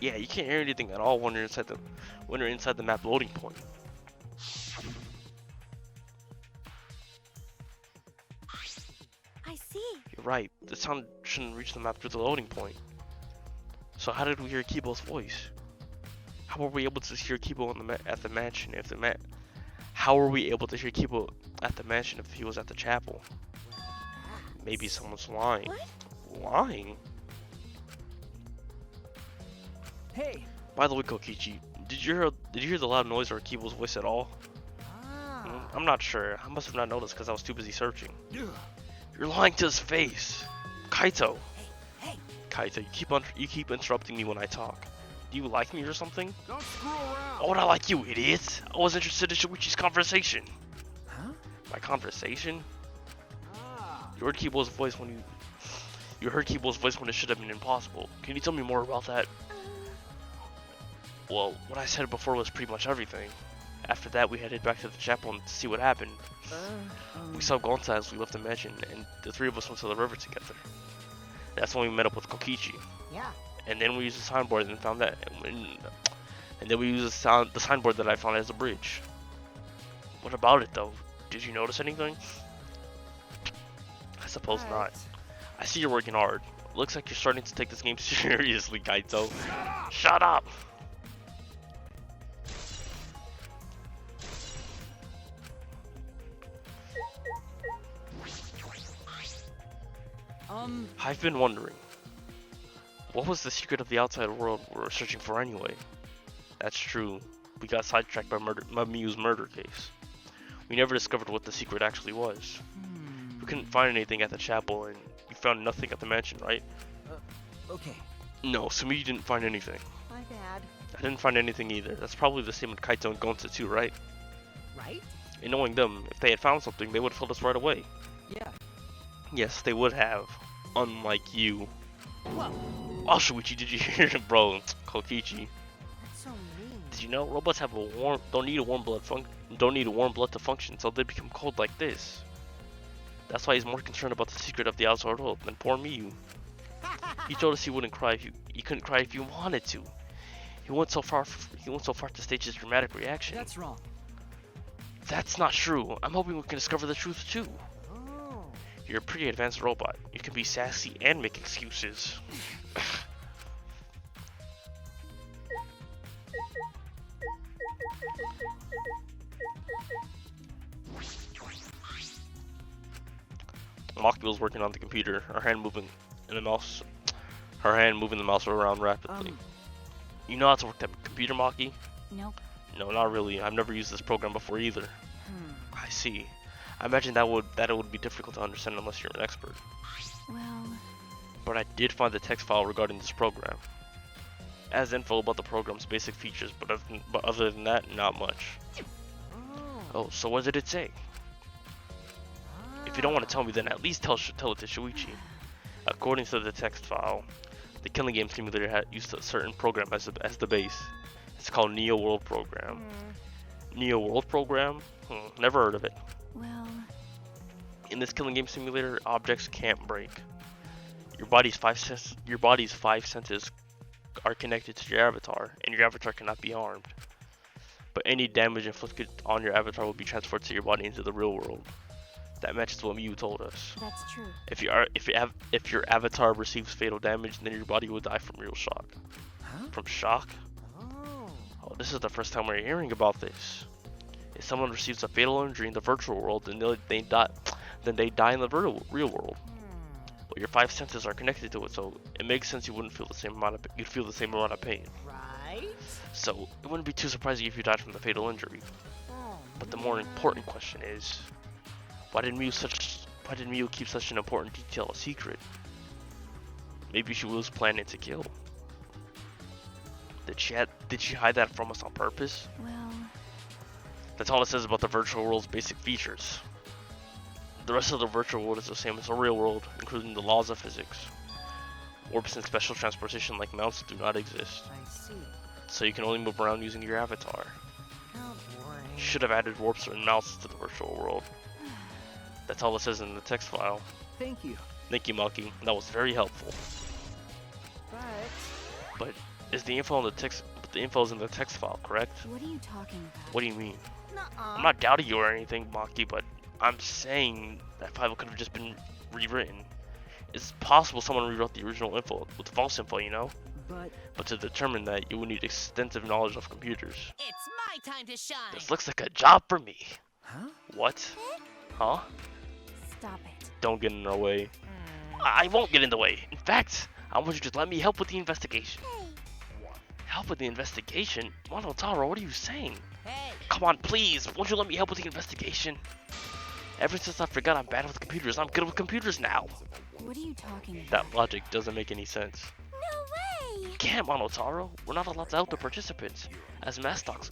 Yeah, you can't hear anything at all when you're inside the map loading point. I see. You're right. The sound shouldn't reach the map through the loading point. So how did we hear Kibo's voice? How were we able to hear Kibo at the mansion if How were we able to hear Kibo at the mansion if he was at the chapel? Maybe someone's lying. What? Lying? Hey. By the way, Kokichi, did you hear the loud noise or Kibo's voice at all? Ah. I'm not sure. I must have not noticed because I was too busy searching. Ugh. You're lying to his face. Kaito. Hey. Kaito, you keep interrupting me when I talk. Do you like me or something? Don't screw around. Why would I like you, idiot? I was interested in Shuichi's conversation. Huh? My conversation? Ah. You heard Kibo's voice when you heard Kibo's voice when it should have been impossible. Can you tell me more about that? Well, what I said before was pretty much everything. After that, we headed back to the chapel to see what happened. We saw Gonta as we left the mansion, and the three of us went to the river together. That's when we met up with Kokichi. Yeah. And then we used the signboard and found that. And then we used the signboard that I found as a bridge. What about it, though? Did you notice anything? I suppose not. Right. I see you're working hard. Looks like you're starting to take this game seriously, Kaito. Shut up! I've been wondering, what was the secret of the outside world we were searching for anyway? That's true. We got sidetracked by Mew's murder case. We never discovered what the secret actually was. We couldn't find anything at the chapel, and you found nothing at the mansion, right? Okay. No, Sumi didn't find anything. My bad. I didn't find anything either. That's probably the same with Kaito and Gonta too, right? Right? And knowing them, if they had found something, they would have told us right away. Yeah. Yes, they would have. Unlike you. Whoa. Oh, Shuichi, did you hear it, bro? Kokichi. That's so mean. Did you know robots have don't need a warm blood to function, so they become cold like this. That's why he's more concerned about the secret of the outside world than poor Miyu. He told us he wouldn't cry if he couldn't cry if you wanted to. He went so far to stage his dramatic reaction. That's wrong. That's not true. I'm hoping we can discover the truth too. Oh. You're a pretty advanced robot. You can be sassy and make excuses. Maki was working on the computer, her hand moving the mouse around rapidly. You know how to work that computer, Maki? Nope. No, not really. I've never used this program before either. I see. I imagine that it would be difficult to understand unless you're an expert. Well, But I did find the text file regarding this program. It has info about the program's basic features, but other than that, not much. Oh, so what did it say? If you don't want to tell me, then at least tell it to Shuichi. According to the text file, the killing game simulator had used a certain program as the base. It's called Neo World Program. Neo World Program? Never heard of it. well, In this killing game simulator, objects can't break. Your body's five senses are connected to your avatar, and your avatar cannot be harmed. But any damage inflicted on your avatar will be transferred to your body into the real world. That matches what Mew told us. that's true. If your avatar receives fatal damage, then your body will die from real shock. Huh? From shock? Oh. Oh, this is the first time we're hearing about this. If someone receives a fatal injury in the virtual world, then they die in the real world. Well, your five senses are connected to it, so it makes sense you wouldn't feel the same amount of pain. Right? So it wouldn't be too surprising if you died from the fatal injury. Oh, But the more important question is, why did Mew keep such an important detail a secret? Maybe she was planning to kill. Did she hide that from us on purpose? Well, That's all it says about the virtual world's basic features. The rest of the virtual world is the same as the real world, including the laws of physics. Warps and special transportation like mounts do not exist, I see. so you can only move around using your avatar. How boring. Should have added warps and mounts to the virtual world. That's all it says in the text file. Thank you. Thank you, Maki. That was very helpful. But is the info in the text? But the info is in the text file, correct? what are you talking about? What do you mean? Nuh-uh. I'm not doubting you or anything, Maki, but I'm saying that file could have just been rewritten. It's possible someone rewrote the original info with false info, you know? But to determine that, you would need extensive knowledge of computers. It's my time to shine. This looks like a job for me. Huh? What? Huh? Stop it. Don't get in our way. I won't get in the way. In fact, I want you to let me help with the investigation. Help with the investigation? Monotaro, what are you saying? Hey, Come on, please. Won't you let me help with the investigation? Ever since I forgot I'm bad with computers, I'm good with computers now. What are you talking about? That logic doesn't make any sense. No way! You can't, Monotaro. We're not allowed to help the participants. As mascots,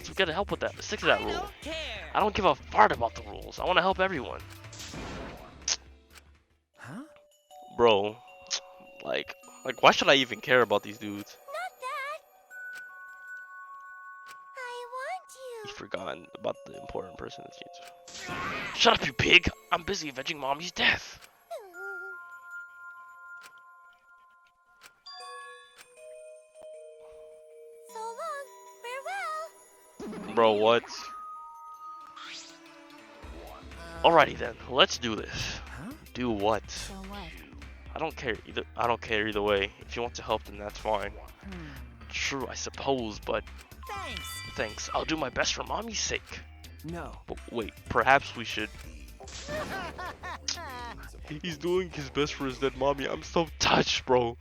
we gotta help with that. Stick to that I rule. don't care. I don't give a fart about the rules. I want to help everyone. Huh? Bro, like why should I even care about these dudes? Not that! I want You've forgotten about the important person that's needs. Shut up, you pig! I'm busy avenging Mommy's death. So long. Farewell. Bro, what? Alrighty then, let's do this. Huh? Do what? So what? I don't care either way. If you want to help, then that's fine. True, I suppose, but Thanks. thanks. I'll do my best for Mommy's sake. No. But wait, perhaps we should. He's doing his best for his dead mommy. I'm so touched, bro.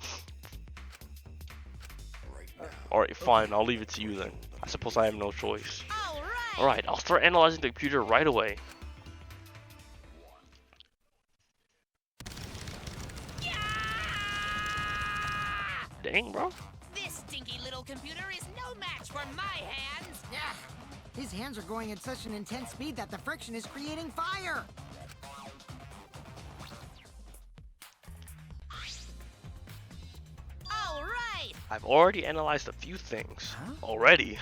Alright, fine. I'll leave it to you then. I suppose I have no choice. All right. Alright, I'll start analyzing the computer right away. Dang, bro. This stinky little computer is no match for my hands. Yeah. His hands are going at such an intense speed that the friction is creating fire. All right. I've already analyzed a few things. Huh? Already.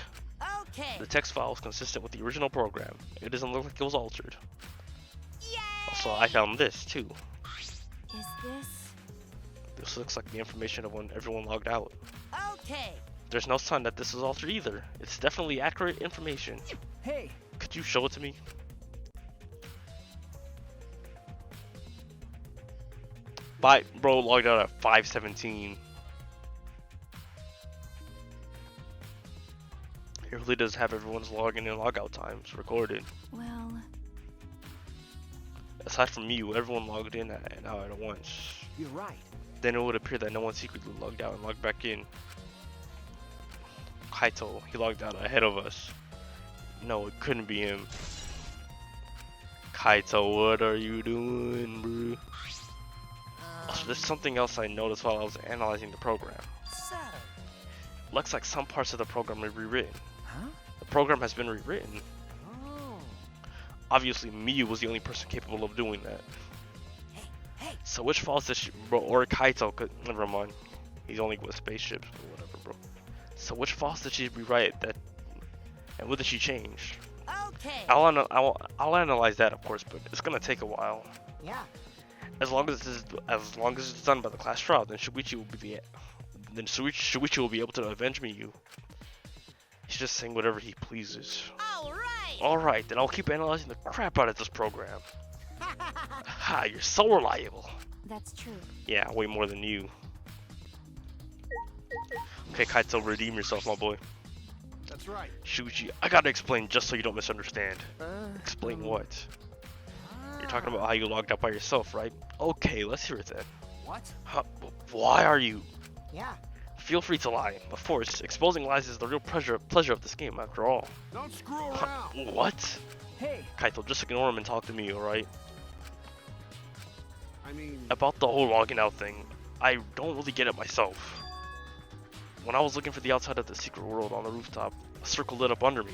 Okay. The text file is consistent with the original program. It doesn't look like it was altered. Yay. Also, I found this too. Is this? This looks like the information of when everyone logged out. Okay. There's no sign that this is altered either. It's definitely accurate information. Hey, Could you show it to me? Bro logged out at 5:17. It really does have everyone's login and logout times recorded. Well, Aside from you, everyone logged in and out at once. You're right. Then it would appear that no one secretly logged out and logged back in. Kaito, he logged out ahead of us. No, it couldn't be him. Kaito, what are you doing, bro? Also, there's something else I noticed while I was analyzing the program. So, Looks like some parts of the program are rewritten. Huh? The program has been rewritten. Oh. Obviously, Miyu was the only person capable of doing that. hey, So which files did she, bro, or Kaito could, never mind. He's only with spaceships or whatever, bro. So which files did she rewrite that, and what did she change? okay. I'll analyze that, of course, but it's gonna take a while. Yeah. As long as it's done by the class trial, then Shuichi will be able to avenge Miyu. He's just saying whatever he pleases. All right. Alright, then I'll keep analyzing the crap out of this program. Ha, you're so reliable. that's true. Yeah, way more than you. Okay, Kaito, redeem yourself, my boy. That's right. Shuichi, I gotta explain just so you don't misunderstand. Explain what? You're talking about how you logged out by yourself, right? Okay, let's hear it then. What? Huh, why are you? Yeah. Feel free to lie. Of course, exposing lies is the real pleasure of this game, after all. Don't screw around. What? Hey. Kaito, just ignore him and talk to me, alright? I mean, About the whole logging out thing, I don't really get it myself. When I was looking for the outside of the secret world on the rooftop, a circle lit up under me.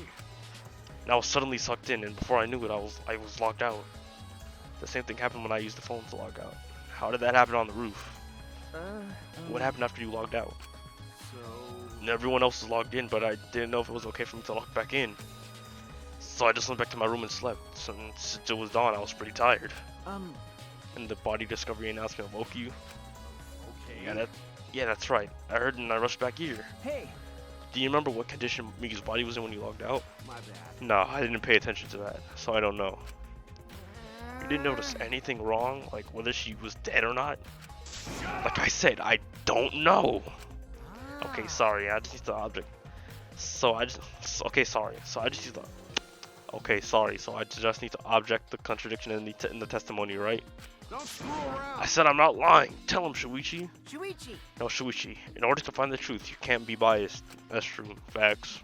And I was suddenly sucked in, and before I knew it, I was logged out. The same thing happened when I used the phone to log out. How did that happen on the roof? What happened after you logged out? so And everyone else was logged in, but I didn't know if it was okay for me to log back in. So I just went back to my room and slept. Since it was dawn, I was pretty tired. And the body discovery announcement woke you. okay. Yeah, that's right. I heard and I rushed back here. Hey. Do you remember what condition Miyu's body was in when you logged out? My bad. No, I didn't pay attention to that, so I don't know. You didn't notice anything wrong, like whether she was dead or not? Like I said, I don't know. Okay, sorry, I just need the object. Okay, sorry. So I just need the. Okay, sorry. So I just need to object the contradiction in the testimony, right? Don't screw around. I said I'm not lying. Tell him, Shuichi. Shuichi. No, Shuichi. In order to find the truth, you can't be biased. That's true. Facts.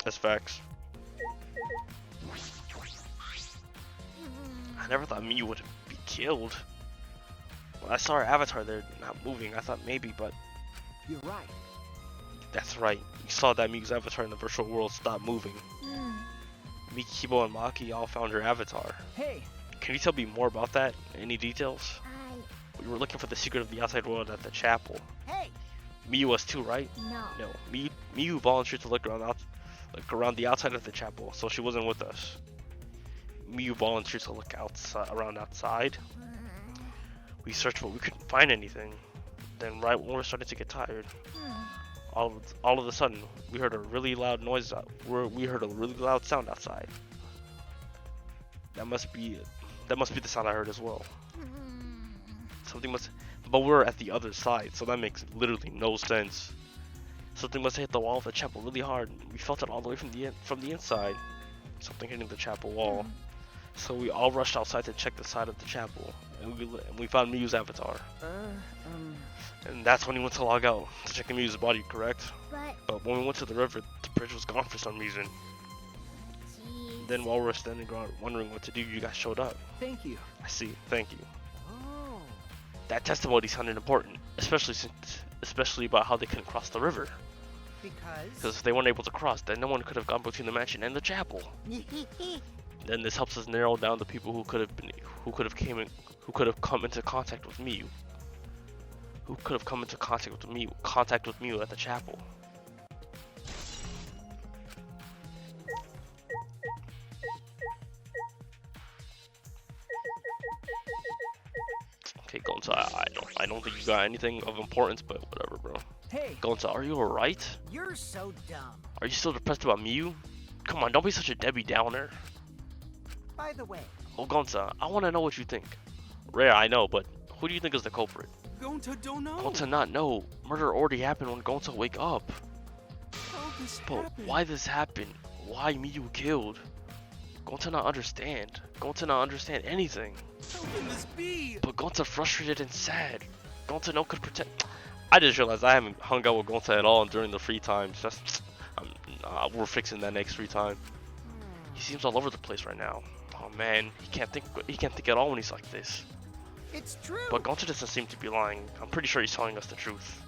That's facts. I never thought Miyu would be killed. When I saw her avatar there not moving, I thought maybe, but You're right. that's right. You saw that Miyu's avatar in the virtual world stop moving. Mikibo and Maki all found her avatar. Hey. Can you tell me more about that? Any details? We were looking for the secret of the outside world at the chapel. Hey. Miyu was too, right? No. No. Miyu volunteered to look around the outside of the chapel, so she wasn't with us. Miyu volunteered to look around outside. We searched, but we couldn't find anything. Then, right when we were starting to get tired, all of a sudden, we heard a really loud noise. We heard a really loud sound outside. That must be the sound I heard as well. But we're at the other side, so that makes literally no sense. Something must have hit the wall of the chapel really hard. We felt it all the way from the inside. Something hitting the chapel wall. So we all rushed outside to check the side of the chapel, and we found Miyu's avatar. And that's when he went to log out to check Miyu's body, correct? But when we went to the river, the bridge was gone for some reason. Jeez. Then while we were standing around wondering what to do, you guys showed up. Thank you. I see. Thank you. Oh. That sounded important, especially about how they couldn't cross the river. Because if they weren't able to cross, then no one could have gone between the mansion and the chapel. Then this helps us narrow down the people who could have come into contact with Miyu. Who could have come into contact with Miyu at the chapel. Okay, Gonza, I don't think you got anything of importance, but whatever, bro. Hey. Gonza, are you alright? You're so dumb. Are you still depressed about Miyu? Come on, don't be such a Debbie Downer. By the way, Oh, Gonza, I want to know what you think. Rare, I know, but who do you think is the culprit? Gonta don't know. Gonza not know. Murder already happened when Gonza wake up. How this But happened? why this happened? Why Miyu killed? Gonza not understand. Gonza not understand anything. How can this be? But Gonza frustrated and sad. Gonza no could protect. I just realized I haven't hung out with Gonza at all during the free times. That's, we're fixing that next free time. He seems all over the place right now. Oh man, he can't think. He can't think at all when he's like this. it's true. But Gonza doesn't seem to be lying. I'm pretty sure he's telling us the truth.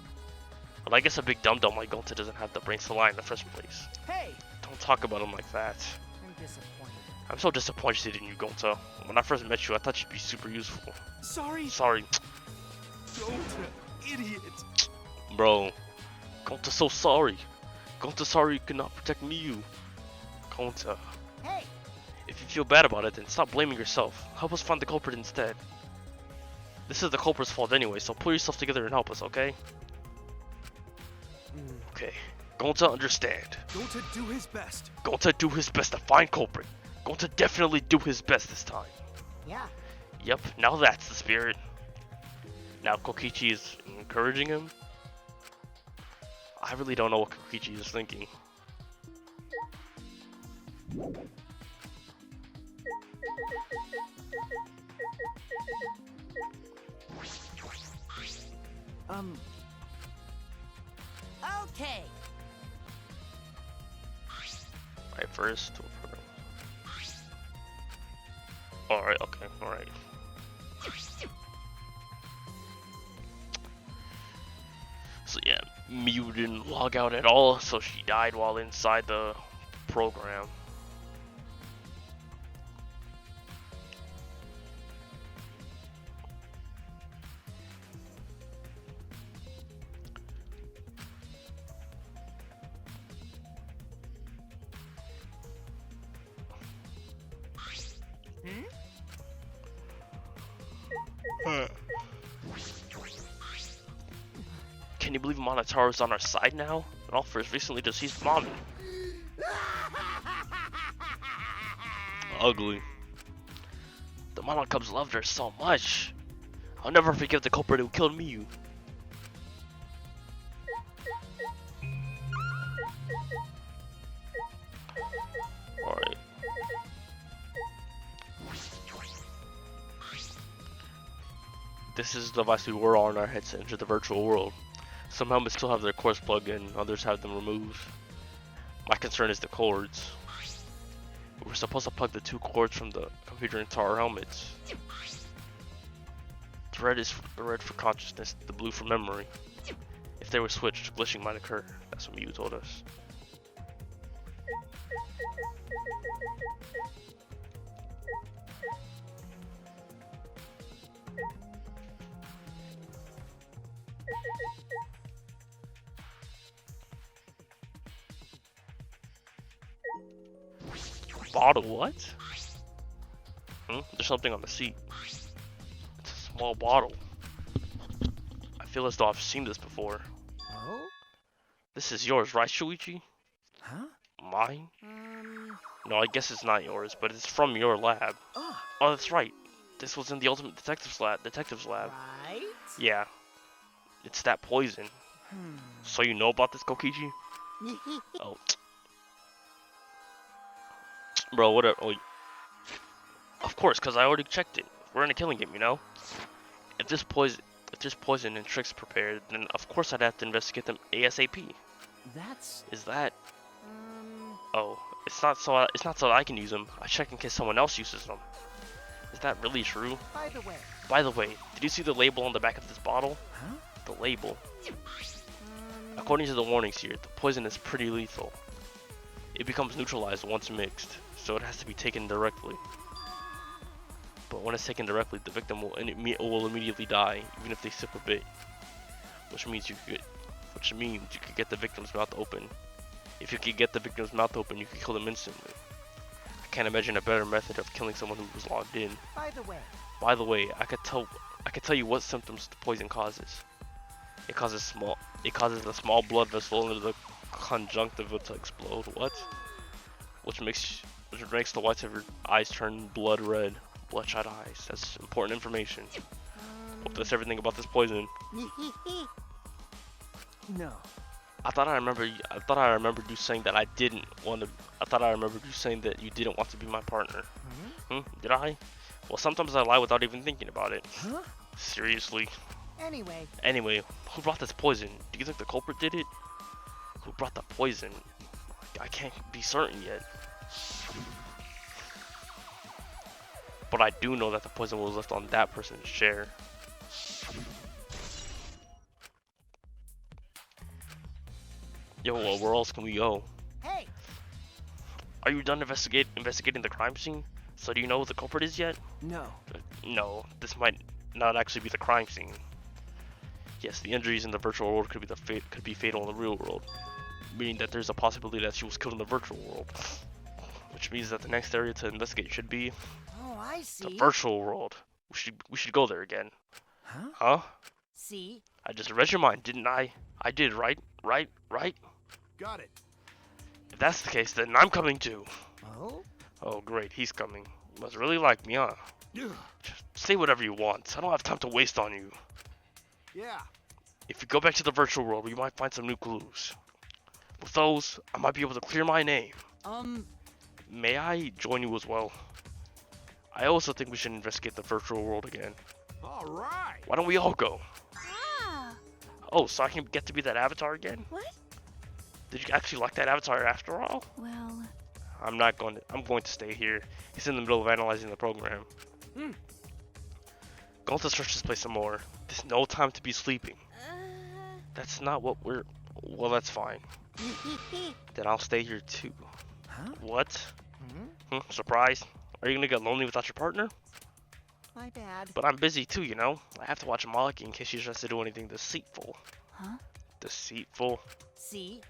But I guess a big dum-dum like Gonza doesn't have the brains to lie in the first place. Hey, Don't talk about him like that. I'm disappointed. I'm so disappointed in you, Gonza. When I first met you, I thought you'd be super useful. Sorry, Sorry, Gonta, idiot. bro. Gonza's so sorry. Gonza's sorry you could not protect Miyu. Gonza, Hey, if you feel bad about it, then stop blaming yourself. Help us find the culprit instead. This is the culprit's fault anyway, so pull yourself together and help us, okay? Okay. Gonza understand. Gonta do his best. Gonza do his best to find culprit. Gonza definitely do his best this time. yeah. Yep, now that's the spirit. Now Kokichi is encouraging him. I really don't know what Kokichi is thinking. Okay. Right first. Alright, okay, alright. So yeah, Miyu didn't log out at all, so she died while inside the program. Can you believe Monotaro's on our side now? And all for his recently deceased mommy. Ugly. The Mono Cubs loved her so much. I'll never forgive the culprit who killed Miyu. Alright. This is the device we wore on our heads to enter the virtual world. Some helmets still have their cords plugged in, others have them removed. My concern is the cords. We were supposed to plug the two cords from the computer into our helmets. The red is the red for consciousness, the blue for memory. If they were switched, glitching might occur. That's what Miyu told us. Bottle what? There's something on the seat. It's a small bottle. I feel as though I've seen this before. Oh? This is yours, right, Shuichi? Huh? Mine? No, I guess it's not yours, but it's from your lab. Oh, Oh, that's right. This was in the Ultimate Detective's lab. right? Yeah. It's that poison. So you know about this, Kokichi? Oh. Bro, whatever. Oh, of course, because I already checked it. We're in a killing game, you know? If this poison and tricks prepared, then of course I'd have to investigate them ASAP. That's, Is that... Oh, it's not so I can use them. I check in case someone else uses them. Is that really true? by the way, Did you see the label on the back of this bottle? huh? The label. According to the warnings here, the poison is pretty lethal. It becomes neutralized once mixed, so it has to be taken directly. But when it's taken directly, the victim will immediately die, even if they sip a bit. Which means you could get the victim's mouth open. If you could get the victim's mouth open, you could kill them instantly. I can't imagine a better method of killing someone who was logged in. by the way, By the way, I could tell you what symptoms the poison causes. It causes a small blood vessel under the conjunctiva to explode. What? which makes the whites of your eyes turn blood red, bloodshot eyes. That's important information. Hope that's everything about this poison. No. I thought I remembered you saying that I didn't want to. I thought I remembered you saying that you didn't want to be my partner. Did I? Well, sometimes I lie without even thinking about it. Huh? Seriously. Anyway, Who brought this poison? Do you think the culprit did it? Who brought the poison? I can't be certain yet. But I do know that the poison was left on that person's chair. Yo, well, where else can we go? hey, Are you done investigating the crime scene? So do you know who the culprit is yet? No. No, this might not actually be the crime scene. Yes, the injuries in the virtual world could be fatal in the real world, meaning that there's a possibility that she was killed in the virtual world. Which means that the next area to investigate should be oh, I the see. virtual world. We should go there again. Huh? Huh? See? I just read your mind, didn't I? I did, right? Right? Got it. If that's the case, then I'm coming too. Oh? Oh, great, he's coming. You must really like me, huh? Ugh. Just say whatever you want. I don't have time to waste on you. Yeah. If you go back to the virtual world, we might find some new clues. With those, I might be able to clear my name. May I join you as well? I also think we should investigate the virtual world again. All right. Why don't we all go? Ah, Oh, so I can get to be that avatar again? what? Did you actually like that avatar after all? Well, I'm going to stay here. He's in the middle of analyzing the program. Going to search this place some more. There's no time to be sleeping. That's not what we're... Well, that's fine. Then I'll stay here too. Huh? What? Surprise? Are you gonna get lonely without your partner? My bad. But I'm busy too, you know? I have to watch Maliki in case she tries to do anything deceitful. Huh? Deceitful? See?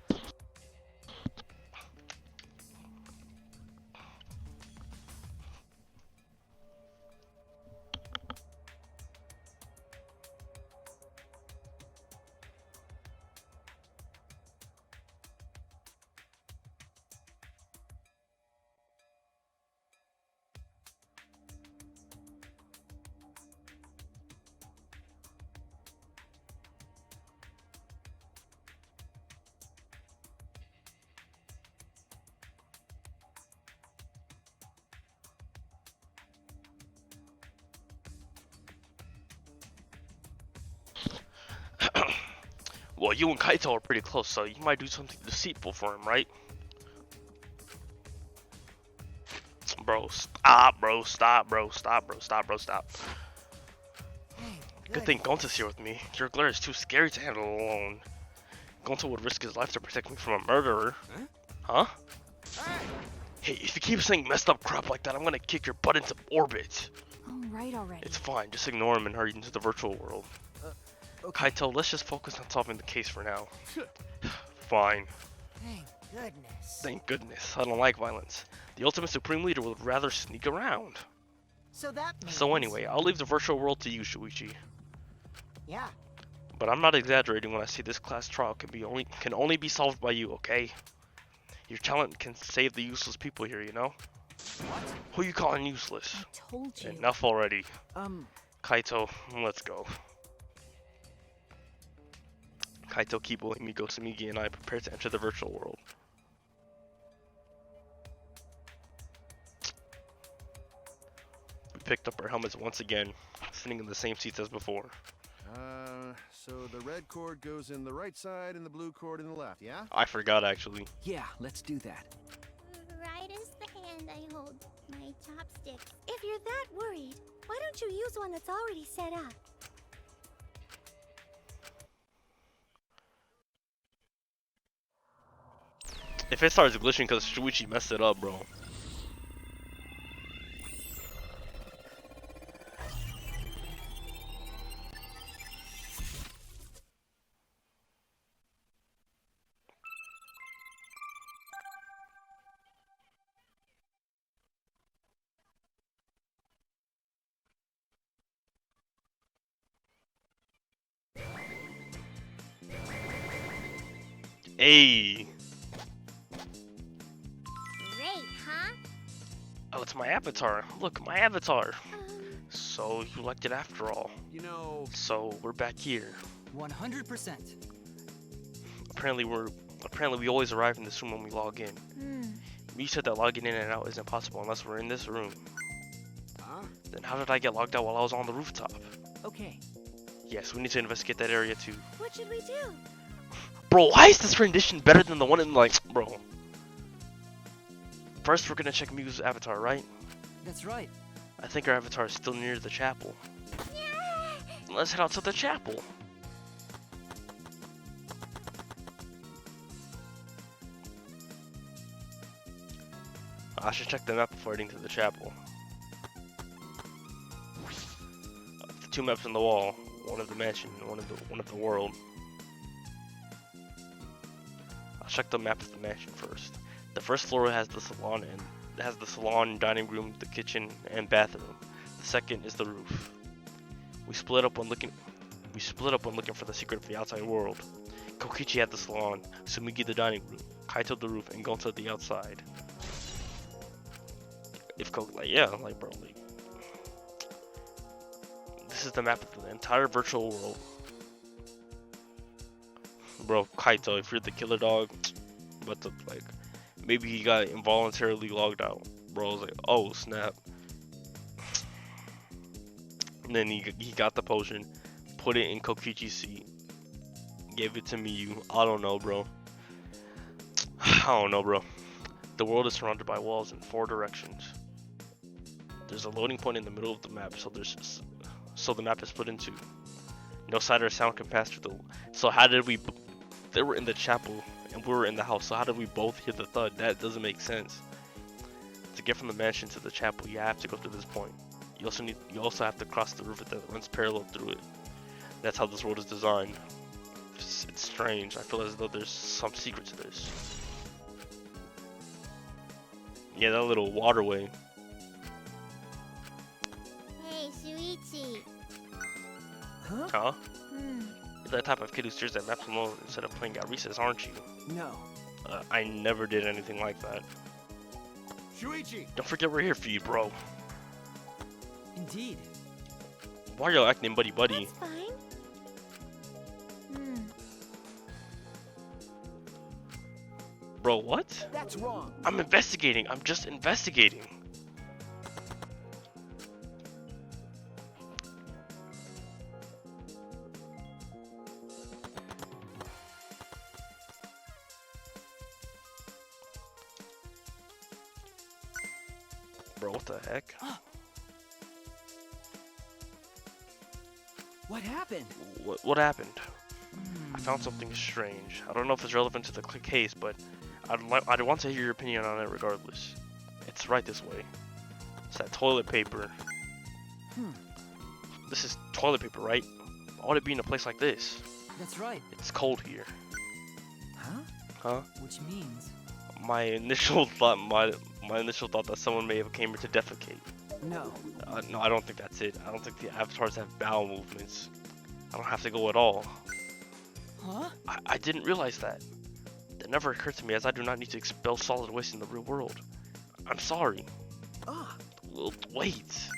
Well, you and Kaito are pretty close, so you might do something deceitful for him, right? Bro, stop, bro, stop, bro, stop, bro, stop, bro, stop. Hey, Good thing Gonta's here with me. Your glare is too scary to handle alone. Gonta would risk his life to protect me from a murderer. Huh? Hey, if you keep saying messed up crap like that, I'm gonna kick your butt into orbit. all right already. It's fine, just ignore him and hurry into the virtual world. Okay. Kaito, let's just focus on solving the case for now. Fine. Thank goodness. Thank goodness. I don't like violence. The ultimate supreme leader would rather sneak around. So that means... So anyway, I'll leave the virtual world to you, Shuichi. Yeah. But I'm not exaggerating when I say this class trial can only be solved by you, okay? Your talent can save the useless people here, you know? What? Who you calling useless? I told you. Enough already. Kaito. Kaito, let's go. Kaito, Kibo, Himiko, Samigi, and I prepare to enter the virtual world. We picked up our helmets once again, sitting in the same seats as before. So the red cord goes in the right side and the blue cord in the left, yeah? I forgot actually. Yeah, let's do that. Right is the hand I hold my chopsticks. If you're that worried, why don't you use one that's already set up? If it starts glitching because Shuichi messed it up, bro. Hey. Great. Oh, it's my avatar. Look, my avatar. Um, So you liked it after all. You know, So we're back here. 100%. Apparently we always arrive in this room when we log in. You said that logging in and out isn't possible unless we're in this room. huh? Then how did I get logged out while I was on the rooftop? Okay. Yes, we need to investigate that area too. what should we do? Bro, why is this rendition better than the one in like, bro? First, we're gonna check Mew's avatar, right? That's right. I think our avatar is still near the chapel. Let's head out to the chapel. I should check the map before heading to the chapel. The two maps on the wall, one of the mansion and one of the world. I'll check the map of the mansion first. The first floor has the salon, dining room, the kitchen, and bathroom. The second is the roof. We split up when looking for the secret of the outside world. Kokichi had the salon, Sumigi the dining room, Kaito the roof, and Gonta the outside. This is the map of the entire virtual world. Bro, Kaito, if you're the killer dog, maybe he got involuntarily logged out. Bro, I was like, oh snap. And then he got the potion, put it in Kokichi's seat, gave it to Miyu. I don't know, bro. The world is surrounded by walls in 4 directions. There's a loading point in the middle of the map, so the map is split in 2. No sight or sound can pass through the. So how did we? They were in the chapel and we were in the house. So how did we both hear the thud? That doesn't make sense. To get from the mansion to the chapel, you have to go through this point. You also have to cross the river that runs parallel through it. That's how this world is designed. It's strange. I feel as though there's some secret to this. Yeah, that little waterway. Hey, Shuichi. Huh? Huh? You're that type of kid who stares at maps alone instead of playing at recess, aren't you? No. I never did anything like that. Shuichi! Don't forget we're here for you, bro. Indeed. Why are y'all acting buddy-buddy? That's fine. Bro, what? That's wrong. I'm investigating. I'm just investigating. Bro, what the heck? What happened? What happened? I found something strange. I don't know if it's relevant to the case, but I'd want to hear your opinion on it regardless. It's right this way. It's that toilet paper. This is toilet paper, right? Why would it be in a place like this? That's right. It's cold here. Huh? Huh? Which means? My initial thought that someone may have came here to defecate. No. No, I don't think that's it. I don't think the avatars have bowel movements. I don't have to go at all. Huh? I didn't realize that. That never occurred to me, as I do not need to expel solid waste in the real world. I'm sorry. Well, wait.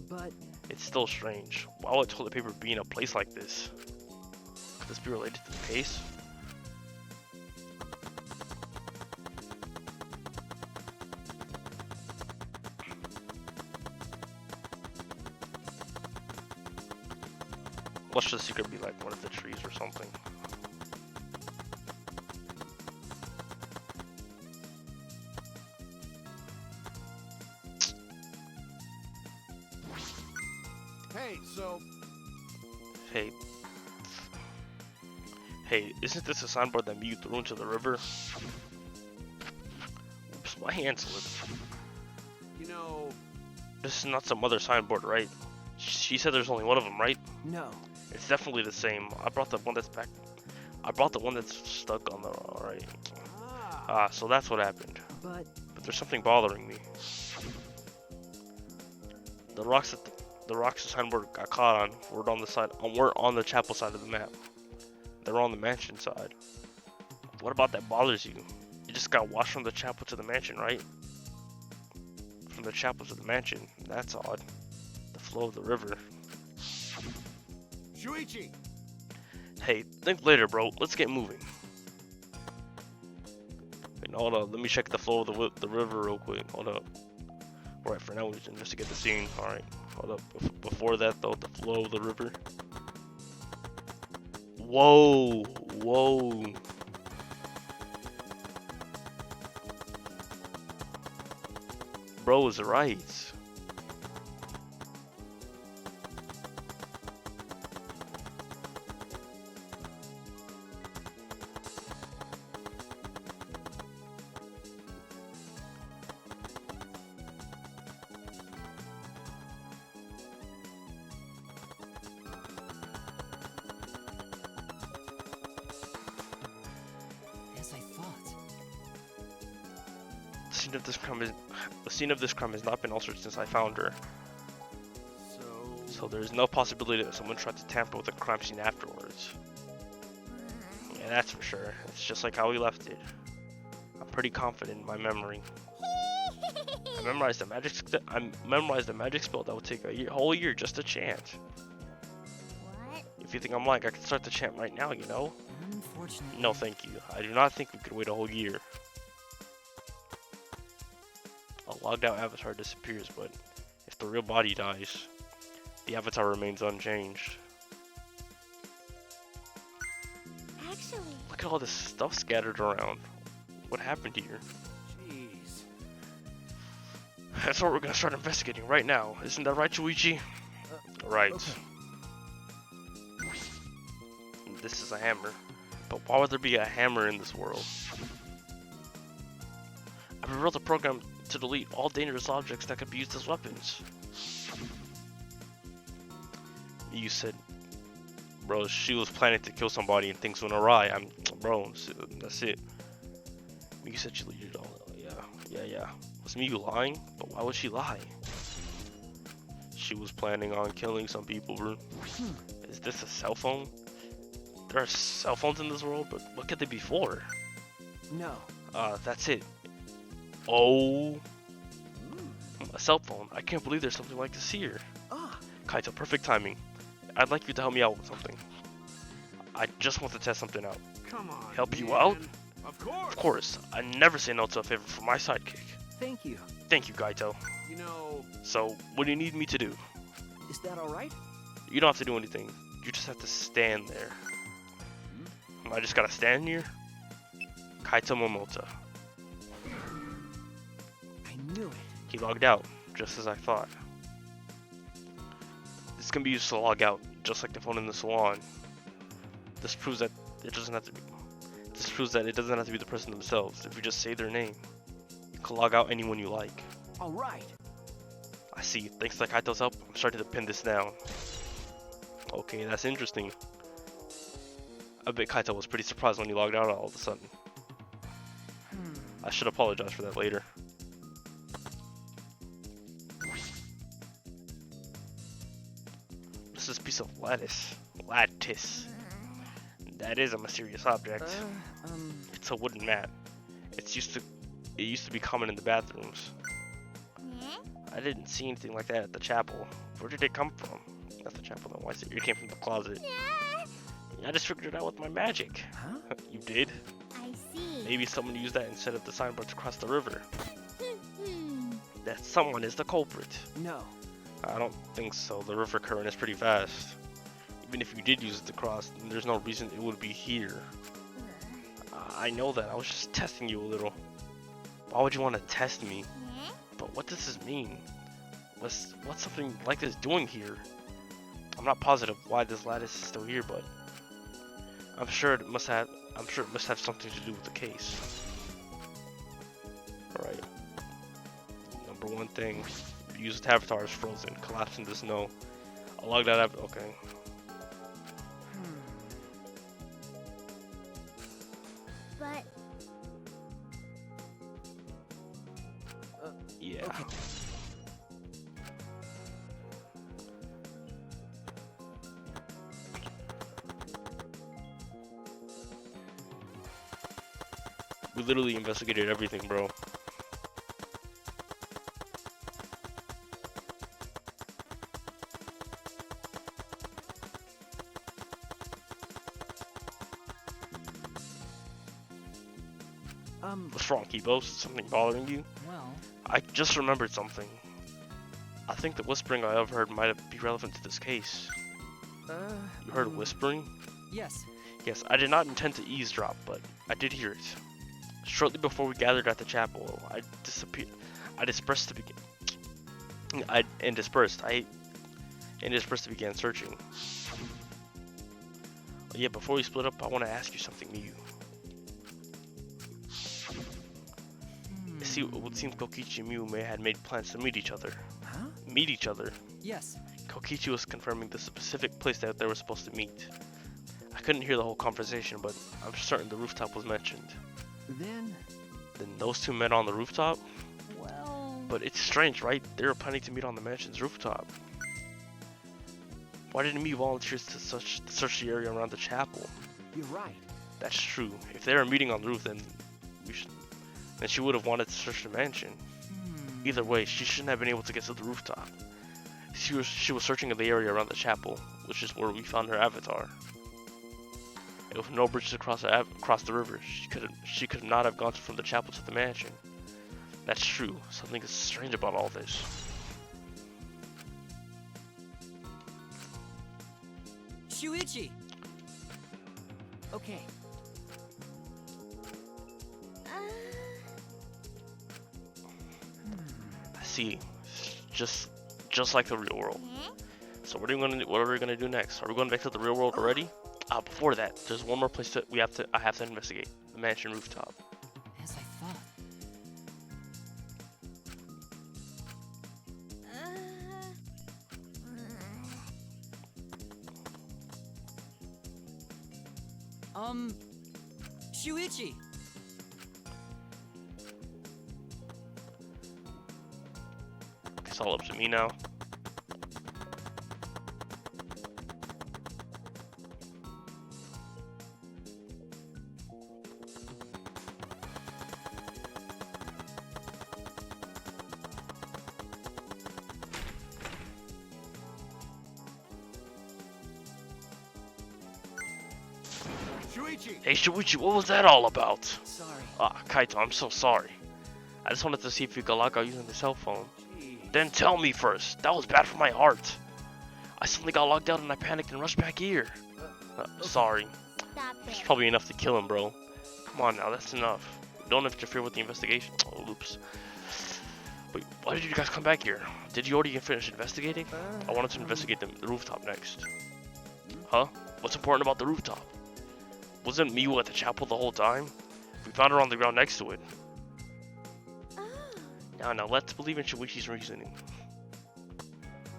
But It's still strange. Why would toilet paper be in a place like this? Could this be related to the case? What should the secret be, like one of the trees or something? Hey, so Hey, isn't this a signboard that Mew threw into the river? Oops, my hand slipped. you know, This is not some other signboard, right? She said there's only one of them, right? no. It's definitely the same. I brought the one that's back. I brought the one that's stuck on the. Alright. So that's what happened. But But there's something bothering me. The rocks the signboard got caught on were on the side. We're on the chapel side of the map. They're on the mansion side. What about that bothers you? You just got washed from the chapel to the mansion, right? from the chapel to the mansion. That's odd. The flow of the river. Shuichi! Hey, think later, bro. Let's get moving. Wait, hold up. Let me check the flow of the river real quick. Hold up. Alright, for now, just to get the scene. Alright, hold up. Before that, though, the flow of the river. Whoa! Whoa! Bro is right. As I thought. The scene of this crime has not been altered since I found her. So... So there is no possibility that someone tried to tamper with the crime scene afterwards. Yeah, that's for sure. It's just like how we left it. I'm pretty confident in my memory. I memorized the magic spell that would take a whole year just to chant. What? If you think I'm lying, I can start the chant right now, you know? Unfortunately. No, thank you. I do not think we could wait a whole year. A logged out avatar disappears, but if the real body dies, the avatar remains unchanged. Actually, Look at all this stuff scattered around. What happened here? Jeez. That's what we're gonna start investigating right now. Isn't that right, Chuichi? Right. Okay. This is a hammer. But why would there be a hammer in this world? I rewrote the program to delete all dangerous objects that could be used as weapons. You said, bro, she was planning to kill somebody and things went awry. Bro, that's it. You said she deleted all. Yeah. Was Miyu lying? But why would she lie? She was planning on killing some people, bro. Is this a cell phone? There are cell phones in this world, but what could they be for? No. That's it. Oh, a cell phone. I can't believe there's something like this here. Ah. Kaito, perfect timing. I'd like you to help me out with something. I just want to test something out. Come on. Help you man. out? Of course. Of course, I never say no to a favor from my sidekick. Thank you. Thank you, Kaito. You know, So, what do you need me to do? Is that all right? You don't have to do anything. You just have to stand there. I just gotta stand here? Kaito Momota. I knew it. He logged out, just as I thought. This can be used to log out, just like the phone in the salon. This proves that it doesn't have to be. This proves that it doesn't have to be the person themselves. If you just say their name, you can log out anyone you like. All right. I see. Thanks to Kaito's help, I'm starting to pin this down. Okay, that's interesting. I bet Kaito was pretty surprised when he logged out all of a sudden. I should apologize for that later. What's this piece of lattice? Lattice. That is a mysterious object. It's a wooden mat. It used to be common in the bathrooms. yeah? I didn't see anything like that at the chapel. Where did it come from? Not the chapel, then. Why is it? It came from the closet. Yeah, I just figured it out with my magic. Huh? You did? I see. Maybe someone used that instead of the signboard to cross the river. Hmm. That someone is the culprit. No. I don't think so. The river current is pretty fast. Even if you did use it to cross, then there's no reason it would be here. I know that. I was just testing you a little. Why would you want to test me? Yeah? But what does this mean? What's something like this doing here? I'm not positive why this lattice is still here, but I'm sure it must have something to do with the case. Alright. Number one thing. Used avatar is frozen, collapsed in the snow. I logged that up. Okay. But Yeah. Okay. We literally investigated everything, bro. What's wrong, Kibo? Is something bothering you? Well, I just remembered something. I think the whispering I overheard might be relevant to this case. You heard whispering? yes. Yes, I did not intend to eavesdrop, but I did hear it. Shortly before we gathered at the chapel, I dispersed to begin searching. Yeah, before we split up, I want to ask you something new. See, it would seem Kokichi and Miu may had made plans to meet each other. Huh? Meet each other? Yes. Kokichi was confirming the specific place that they were supposed to meet. I couldn't hear the whole conversation, but I'm certain the rooftop was mentioned. Then Those two met on the rooftop? Well... But it's strange, right? They were planning to meet on the mansion's rooftop. Why didn't Miu volunteer to search the area around the chapel? you're right. That's true. If they were meeting on the roof, then she would have wanted to search the mansion. Either way, she shouldn't have been able to get to the rooftop. She was searching in the area around the chapel, which is where we found her avatar. And with no bridges across the river, she could not have gone from the chapel to the mansion. That's true. Something is strange about all this. Shuichi! Okay. I see. Just like the real world. So what are we gonna do next? Are we going back to the real world already? Before that, there's one more place I have to investigate. The mansion rooftop. As I thought. Shuichi! It's all up to me now. Shuichi! Hey Shuichi, what was that all about? Sorry. Kaito, I'm so sorry. I just wanted to see if you could log out using the cell phone. Gee. Then tell me first. That was bad for my heart. I suddenly got logged out and I panicked and rushed back here. Sorry. Stop It's it. probably enough to kill him, bro. Come on now, that's enough. Don't interfere with the investigation. Oh, oops. Wait, why did you guys come back here? Did you already finish investigating? I wanted to investigate the rooftop next. Huh? What's important about the rooftop? Wasn't Miu at the chapel the whole time? We found her on the ground next to it. Oh, Now let's believe in Shuichi's reasoning.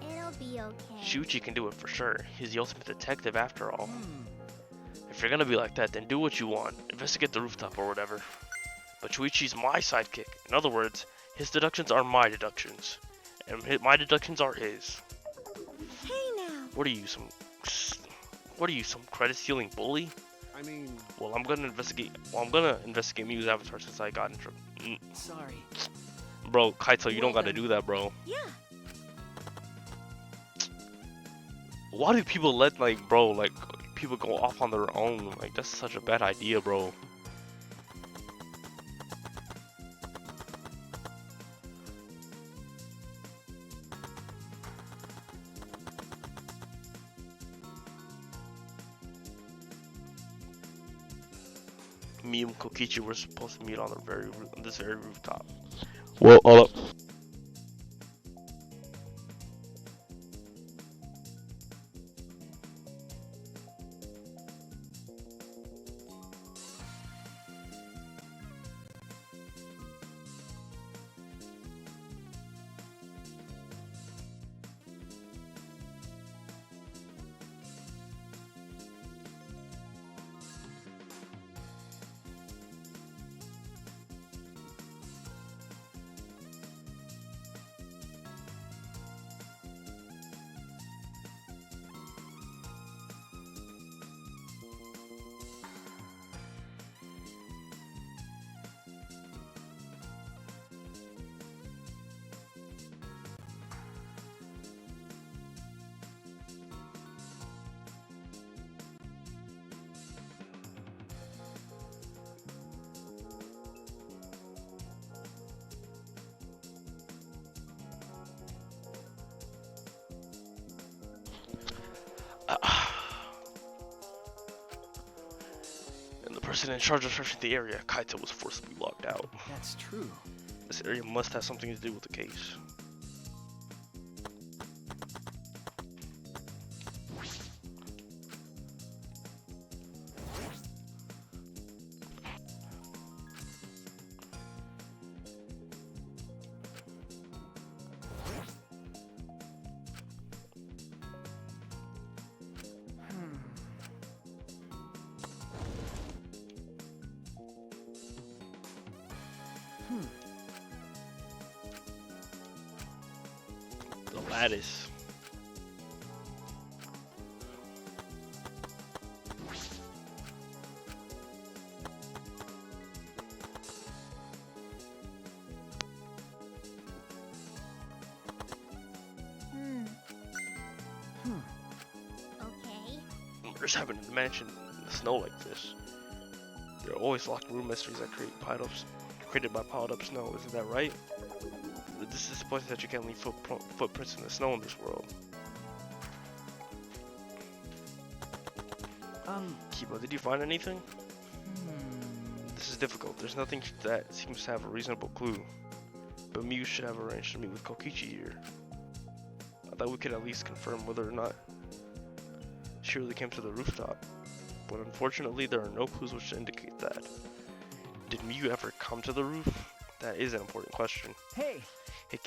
it'll be okay. Shuichi can do it for sure. He's the ultimate detective after all. If you're gonna be like that, then do what you want. Investigate the rooftop or whatever. But Shuichi's my sidekick. In other words, his deductions are my deductions. And my deductions are his. Hey now. What are you, some credit-stealing bully? I mean, Well, I'm gonna investigate Miu's avatar since I got in trouble. Sorry. Bro, Kaito, you don't gotta do that, bro. Yeah. Why do people let, people go off on their own? Like, that's such a bad idea, bro. Me and Kokichi were supposed to meet on this very rooftop. Well, hold up. And the person in charge of searching the area, Kaito, was forcibly locked out. That's true. This area must have something to do with the case. The lattice. Okay. Murders happen in the mansion in the snow like this. There are always locked room mysteries that created by piled up snow. Isn't that right? This is disappointing that you can't leave footprints in the snow in this world. Kiba, did you find anything? This is difficult. There's nothing that seems to have a reasonable clue. But Miyu should have arranged to meet with Kokichi here. I thought we could at least confirm whether or not she really came to the rooftop. But unfortunately, there are no clues which indicate that. Did Miyu ever come to the roof? That is an important question. Hey, Hey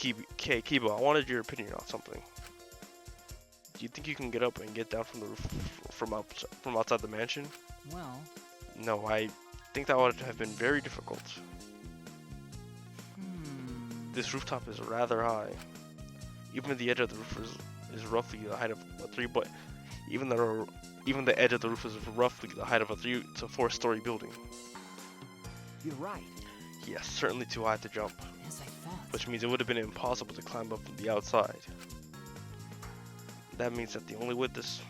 Kiba, I wanted your opinion on something. Do you think you can get up and get down from the roof from outside the mansion? well, No, I think that would have been very difficult. This rooftop is rather high. Even the edge of the roof is roughly the height of a 3, but even the edge of the roof is roughly the height of a 3 to 4-story building. you're right. Yes, certainly too high to jump, As I thought. which means it would have been impossible to climb up from the outside. That means that the only way this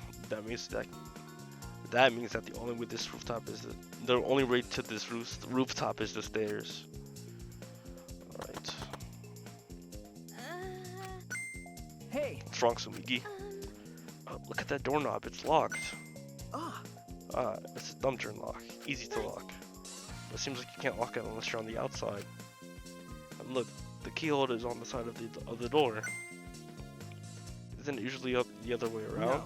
rooftop is the only way to this rooftop is the stairs. Alright. Hey, What's wrong, Sumigi? Oh, look at that doorknob, it's locked. It's a thumb turn lock. Easy to lock. It seems like you can't lock it unless you're on the outside. And look, the key holder is on the side of the door. Isn't it usually up the other way around? no.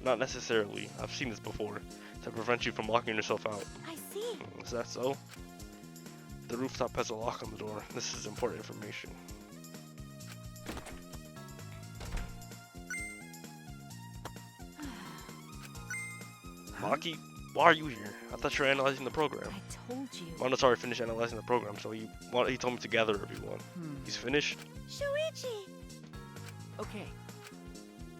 Not necessarily. I've seen this before. To prevent you from locking yourself out. I see. Is that so? The rooftop has a lock on the door. This is important information. Maki, why are you here? I thought you were analyzing the program. I told you. Monotauri finished analyzing the program, so he told me to gather everyone. Hmm. He's finished? Shuichi! Okay.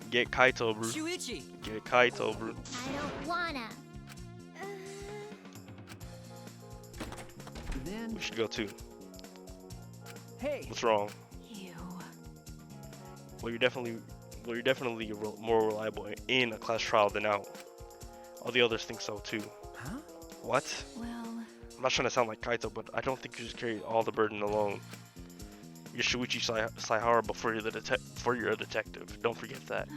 Get Kaito, bro. Shuichi! Get Kaito, bro. I don't wanna. Then, We should go too. hey. What's wrong? You. Well, you're definitely more reliable in a class trial than out. All the others think so too. Huh? What? Well, I'm not trying to sound like Kaito, but I don't think you should carry all the burden alone. You're Shuichi Saihara before you're a detective. Don't forget that.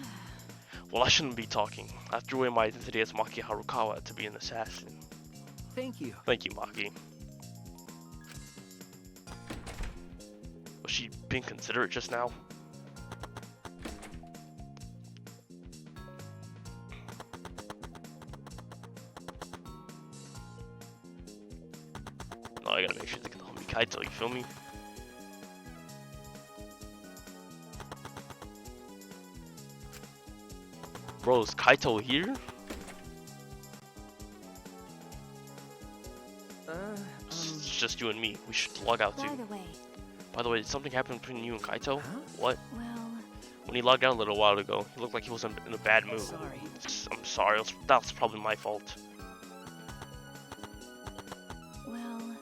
Well, I shouldn't be talking. I threw away my identity as Maki Harukawa to be an assassin. Thank you. Thank you, Maki. Was she being considerate just now? No, I gotta make sure to get the homie Kaito, you feel me? Bro, is Kaito here? It's just you and me. We should log out too. by the way, By the way, did something happen between you and Kaito? Huh? What? well, When he logged out a little while ago, he looked like he was in a bad mood. Sorry. I'm sorry, that's probably my fault. well,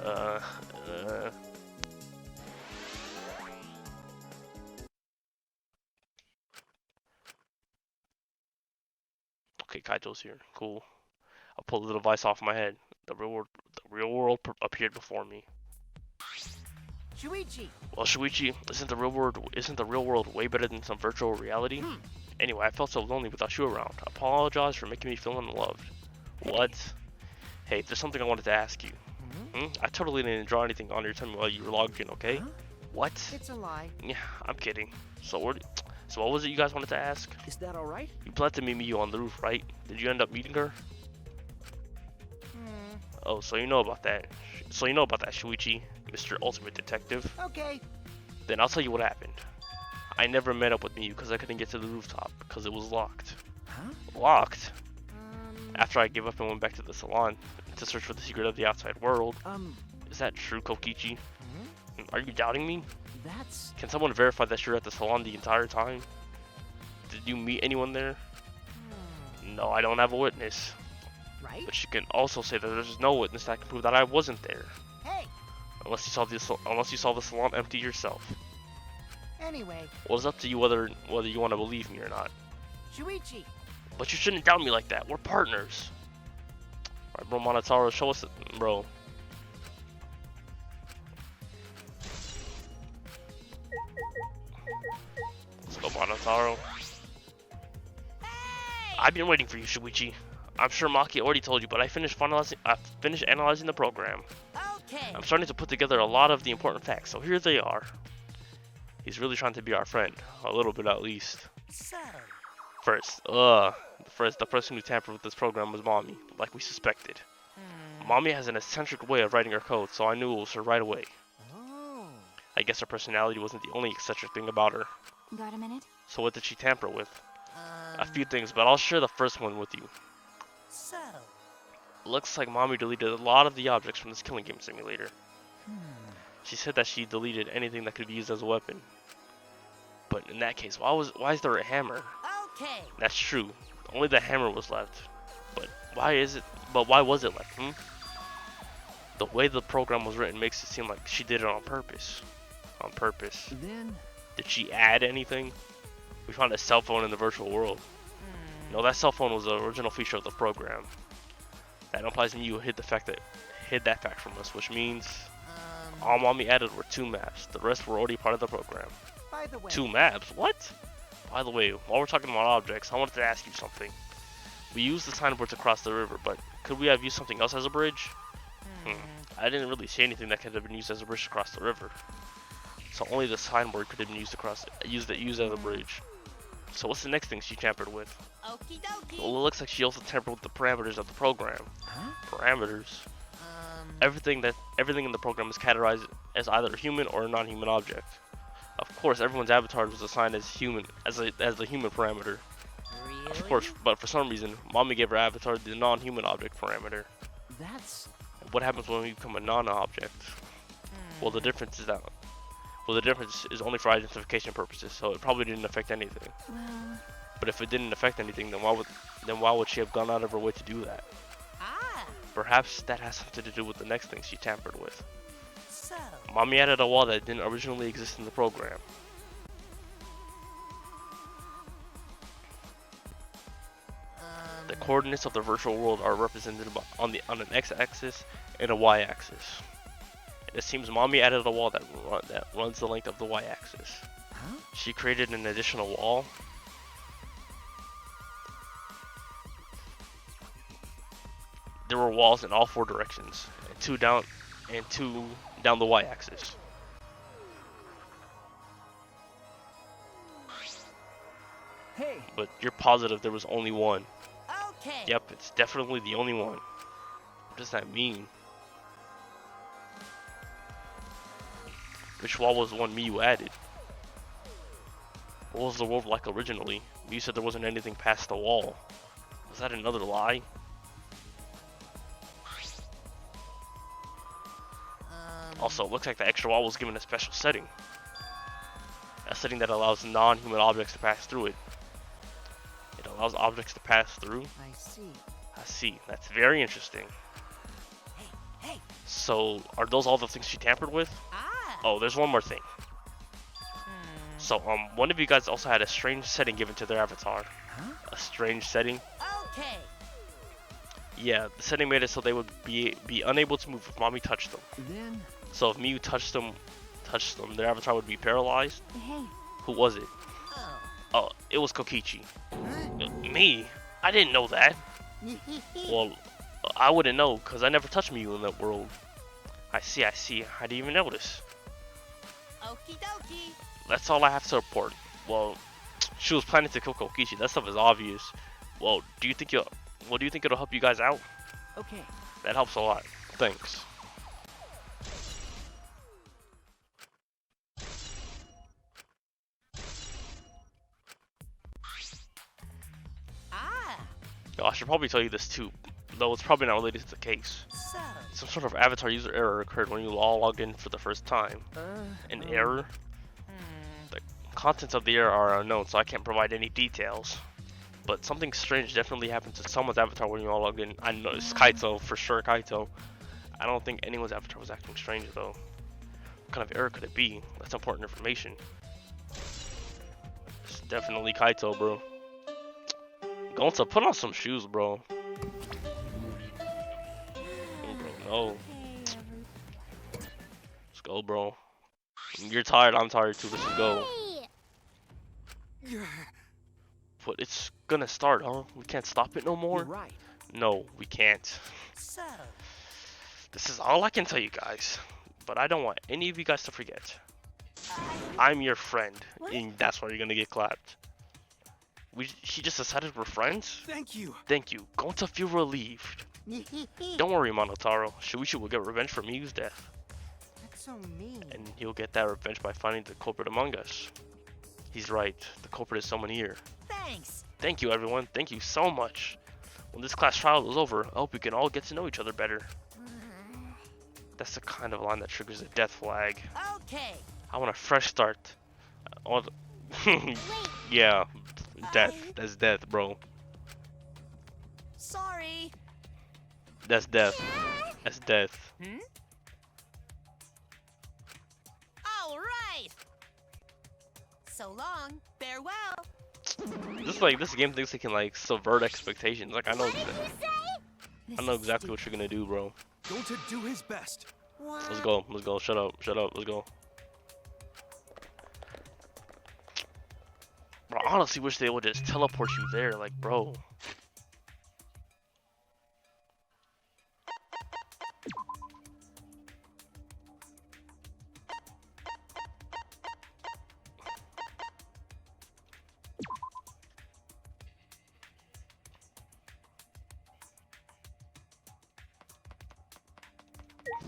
Uh. Okay, Kaito's here. Cool. I'll pull the device off my head. The real world appeared before me. Shuichi! Well, Shuichi, isn't the real world way better than some virtual reality? Anyway, I felt so lonely without you around. Apologize for making me feel unloved. What? Hey, there's something I wanted to ask you. I totally didn't draw anything on your tummy while you were logged in, okay? Huh? What? It's a lie. Yeah, I'm kidding. So what was it you guys wanted to ask? Is that alright? You planned to meet me on the roof, right? Did you end up meeting her? Oh, so you know about that. So you know about that, Shuichi, Mr. Ultimate Detective. Okay. Then I'll tell you what happened. I never met up with Miyu because I couldn't get to the rooftop because it was locked. Huh? Locked? After I gave up and went back to the salon to search for the secret of the outside world. Is that true, Kokichi? Are you doubting me? That's... Can someone verify that you're at the salon the entire time? Did you meet anyone there? No, I don't have a witness. Right? But you can also say that there's no witness that can prove that I wasn't there. Hey! Unless you saw the salon empty yourself. Anyway, Well, it's up to you whether you want to believe me or not. Shuichi! But you shouldn't doubt me like that. We're partners. Alright, bro, Monotaro, show us, bro. Let's go, Monotaro. I've been waiting for you, Shuichi. I'm sure Maki already told you, but I finished analyzing the program. Okay. I'm starting to put together a lot of the important facts, so here they are. He's really trying to be our friend, a little bit at least. So, The person who tampered with this program was Mommy, like we suspected. Mommy has an eccentric way of writing her code, so I knew it was her right away. Oh. I guess her personality wasn't the only eccentric thing about her. Got a minute? So what did she tamper with? A few things, but I'll share the first one with you. so, Looks like Mommy deleted a lot of the objects from this killing game simulator. She said that she deleted anything that could be used as a weapon. But in that case, why is there a hammer? okay. That's true. Only the hammer was left. But why was it left? The way the program was written makes it seem like she did it on purpose. On purpose. Then... Did she add anything? We found a cell phone in the virtual world. No, that cell phone was the original feature of the program. That implies Miyu hid that fact from us, which means all Mommy added were 2 maps. The rest were already part of the program. By the way, 2 maps? What? By the way, while we're talking about objects, I wanted to ask you something. We used the signboard to cross the river, but could we have used something else as a bridge? I didn't really see anything that could have been used as a bridge to cross the river. So only the signboard could have been used as a bridge. So what's the next thing she tampered with? Okie dokie. Well, it looks like she also tampered with the parameters of the program. Parameters? Everything in the program is categorized as either a human or a non-human object. Of course, everyone's avatar was assigned as human, as the human parameter. Really? Of course, but for some reason, Mommy gave her avatar the non-human object parameter. That's... What happens when we become a non-object? Well, the difference is only for identification purposes, so it probably didn't affect anything. Well... But if it didn't affect anything, then why would she have gone out of her way to do that? Ah, Perhaps that has something to do with the next thing she tampered with. so, Mommy added a wall that didn't originally exist in the program. The coordinates of the virtual world are represented on an x-axis and a y-axis. It seems Mommy added a wall that runs the length of the y-axis. She created an additional wall. There were walls in all 4 directions, and two down the y-axis. Hey! But you're positive there was only one. okay. Yep, it's definitely the only one. What does that mean? Which wall was the one Miyu added? What was the world like originally? Miyu said there wasn't anything past the wall. Was that another lie? Also, it looks like the extra wall was given a special setting. A setting that allows non-human objects to pass through it. It allows objects to pass through? I see. I see. That's very interesting. Hey, So, are those all the things she tampered with? ah, Oh, there's one more thing. So, one of you guys also had a strange setting given to their avatar. A strange setting? okay. Yeah, the setting made it so they would be unable to move if Mommy touched them. Then... So if Miyu touched them touched them, their avatar would be paralyzed. Hey. Who was it? Oh. Oh, it was Kokichi. Huh? Me? I didn't know that. Well, I wouldn't know, because I never touched Miyu in that world. I see. I didn't even notice. Okie dokie. That's all I have to report. Well, she was planning to kill Kokichi. That stuff is obvious. Well, do you think it'll help you guys out? Okay. That helps a lot. Thanks. Ah. Yo, I should probably tell you this too, though it's probably not related to the case. So. Some sort of avatar user error occurred when you all logged in for the first time. An error? The contents of the error are unknown, so I can't provide any details. But something strange definitely happened to someone's avatar when you all logged in. I know it's Kaito, for sure Kaito. I don't think anyone's avatar was acting strange though. What kind of error could it be? That's important information. It's definitely Kaito, bro. Gonta, put on some shoes, bro. No. Let's go, bro. You're tired, I'm tired too. Let's just go. Hey. But it's gonna start, huh? We can't stop it no more? You're right. No, we can't. So. This is all I can tell you guys. But I don't want any of you guys to forget. I'm your friend, and that's why you're gonna get clapped. She just decided we're friends? Thank you. Thank you. Going to feel relieved. Don't worry, Monotaro. Shuichi will get revenge for Miyu's death. That's so mean. And he'll get that revenge by finding the culprit among us. He's right. The culprit is someone here. Thanks. Thank you, everyone. Thank you so much. When this class trial is over, I hope we can all get to know each other better. That's the kind of line that triggers a death flag. Okay. I want a fresh start. Yeah, death. That's death, bro. Sorry. That's death. That's death. All right. So long. Farewell. This game thinks it can like subvert expectations. Like I know exactly what you're gonna do, bro. Going to do his best. Let's go. Let's go. Shut up. Shut up. Let's go. Bro, I honestly wish they would just teleport you there, like, bro.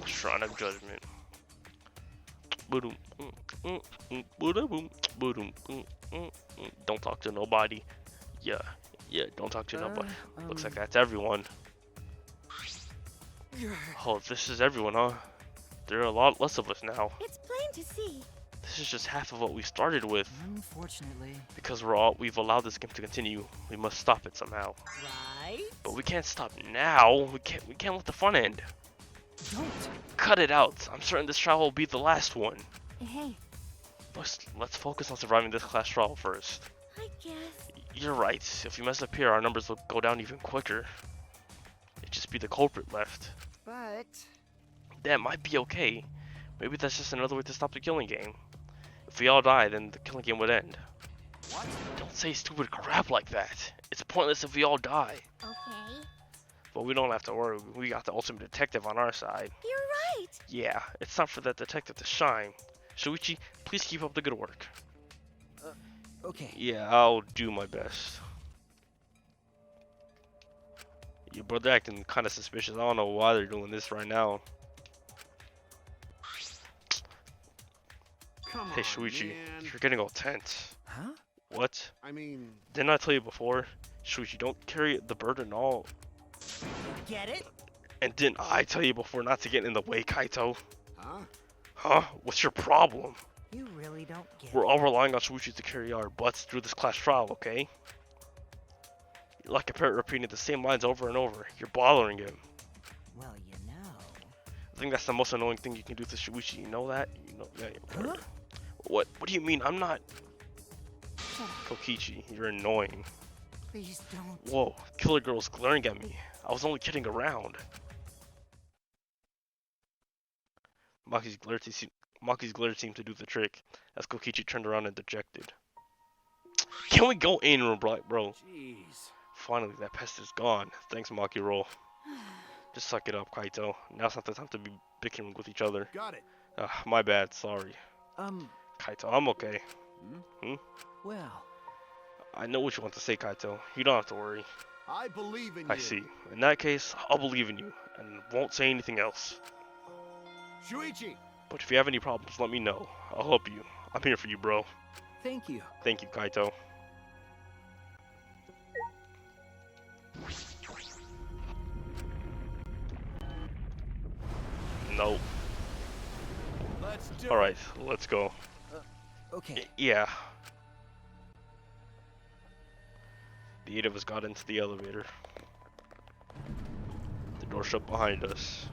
Shrine of Judgment. Don't talk to nobody. Yeah, don't talk to nobody. Looks like that's everyone. Oh, this is everyone, huh? There are a lot less of us now. It's plain to see. This is just half of what we started with. Unfortunately. Because we've allowed this game to continue, we must stop it somehow. Right. But we can't stop now. We can't let the fun end. Don't. Cut it out. I'm certain this trial will be the last one. Hey, Let's focus on surviving this class trial first. I guess. You're right. If we mess up here, our numbers will go down even quicker. It'd just be the culprit left. But That might be okay. Maybe that's just another way to stop the killing game. If we all die, then the killing game would end. What? Don't say stupid crap like that. It's pointless if we all die. Okay. But we don't have to worry. We got the ultimate detective on our side. You're right. Yeah, it's time for that detective to shine. Shuichi, please keep up the good work. Okay. Yeah, I'll do my best. Your brother acting kind of suspicious. I don't know why they're doing this right now. Come Hey on, Shuichi, man. you're getting all tense. Huh? What? I mean, Didn't I tell you before? Shuichi, don't carry the burden all. Get it? And didn't I tell you before not to get in the way, Kaito? huh? Huh? What's your problem? you really don't get We're all relying on Shuichi to carry our butts through this class trial, okay? You're like a parrot repeating the same lines over and over. You're bothering him. Well, you know. I think that's the most annoying thing you can do to Shuichi. You know that? You know? Yeah. What? What do you mean? I'm not. Kokichi, you're annoying. Please don't. Whoa, Killer Girl's glaring at me. I was only kidding around. Maki's glitter seemed to do the trick, as Kokichi turned around and dejected. Can we go in, bro? Jeez. Finally, that pest is gone. Thanks, Maki Roll. Just suck it up, Kaito. Now's not the time to be bickering with each other. Got it. My bad, sorry. Kaito, I'm okay. Well, I know what you want to say, Kaito. You don't have to worry. I believe in you. I see. In that case, I'll believe in you, and won't say anything else. Shuichi! But if you have any problems, let me know. I'll help you. I'm here for you, bro. thank you. Thank you, Kaito. Nope. Let's do Alright, let's go. Okay. Yeah. The 8 of us got into the elevator. The door shut behind us.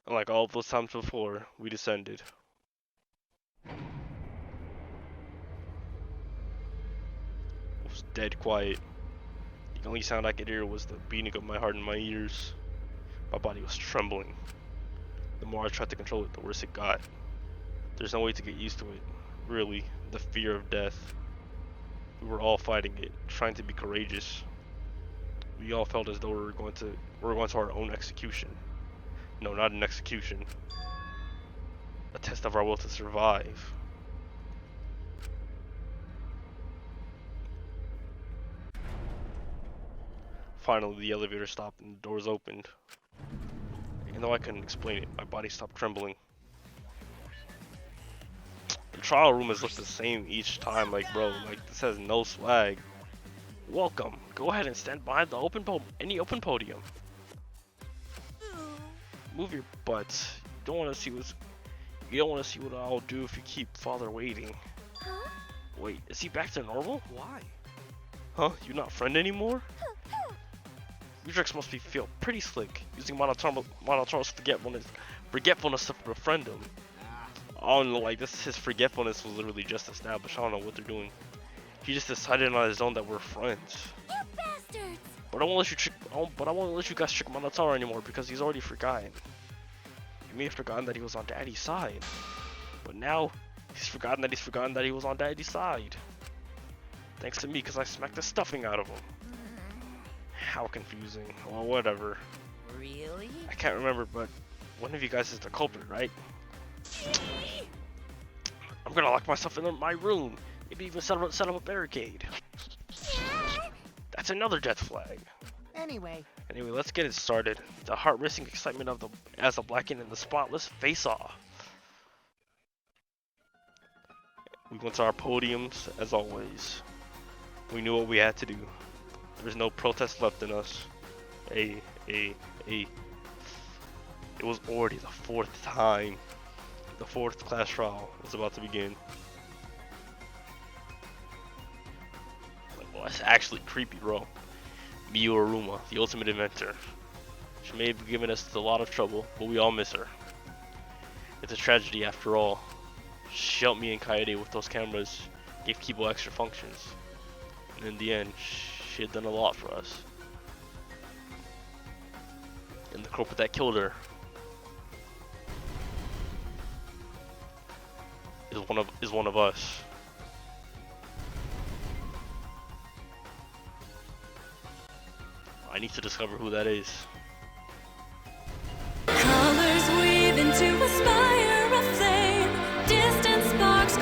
And like all of those times before, we descended. It was dead quiet. The only sound I could hear was the beating of my heart in my ears. My body was trembling. The more I tried to control it, the worse it got. There's no way to get used to it. Really, the fear of death. We were all fighting it, trying to be courageous. We all felt as though we were going to our own execution. No, not an execution. A test of our will to survive. Finally, the elevator stopped and the doors opened. And though I couldn't explain it, my body stopped trembling. The trial room has looked the same each time, like bro, like this has no swag. Welcome. Go ahead and stand behind the any open podium. Move your butts. You don't want to see what I'll do if you keep father waiting. Huh? Wait, is he back to normal? Why? Huh? You not friend anymore? Your tricks must feel pretty slick, using Monotaro's forgetfulness to befriend him. I don't know, like his forgetfulness was literally just established. I don't know what they're doing. He just decided on his own that we're friends. You bastards! But I won't let you guys trick Monotaro anymore because he's already forgotten. He may have forgotten that he was on Daddy's side, but now he's forgotten that he was on Daddy's side. Thanks to me, because I smacked the stuffing out of him. How confusing. Well, whatever. Really? I can't remember, but one of you guys is the culprit, right? I'm gonna lock myself in my room. Maybe even set up a barricade. That's another death flag. Anyway, Let's get it started. The heart-racing excitement of the blackened and the spotless face-off. We went to our podiums as always. We knew what we had to do. There's no protest left in us. It was already the 4th time. The 4th class trial was about to begin. Well, that's actually creepy, bro. Miyu Aruma, the ultimate inventor. She may have given us a lot of trouble, but we all miss her. It's a tragedy after all. She helped me and Kaede with those cameras, gave Kibo extra functions. And in the end, she had done a lot for us. And the culprit that killed her is one of us. I need to discover who that is. Colors weave into a smile.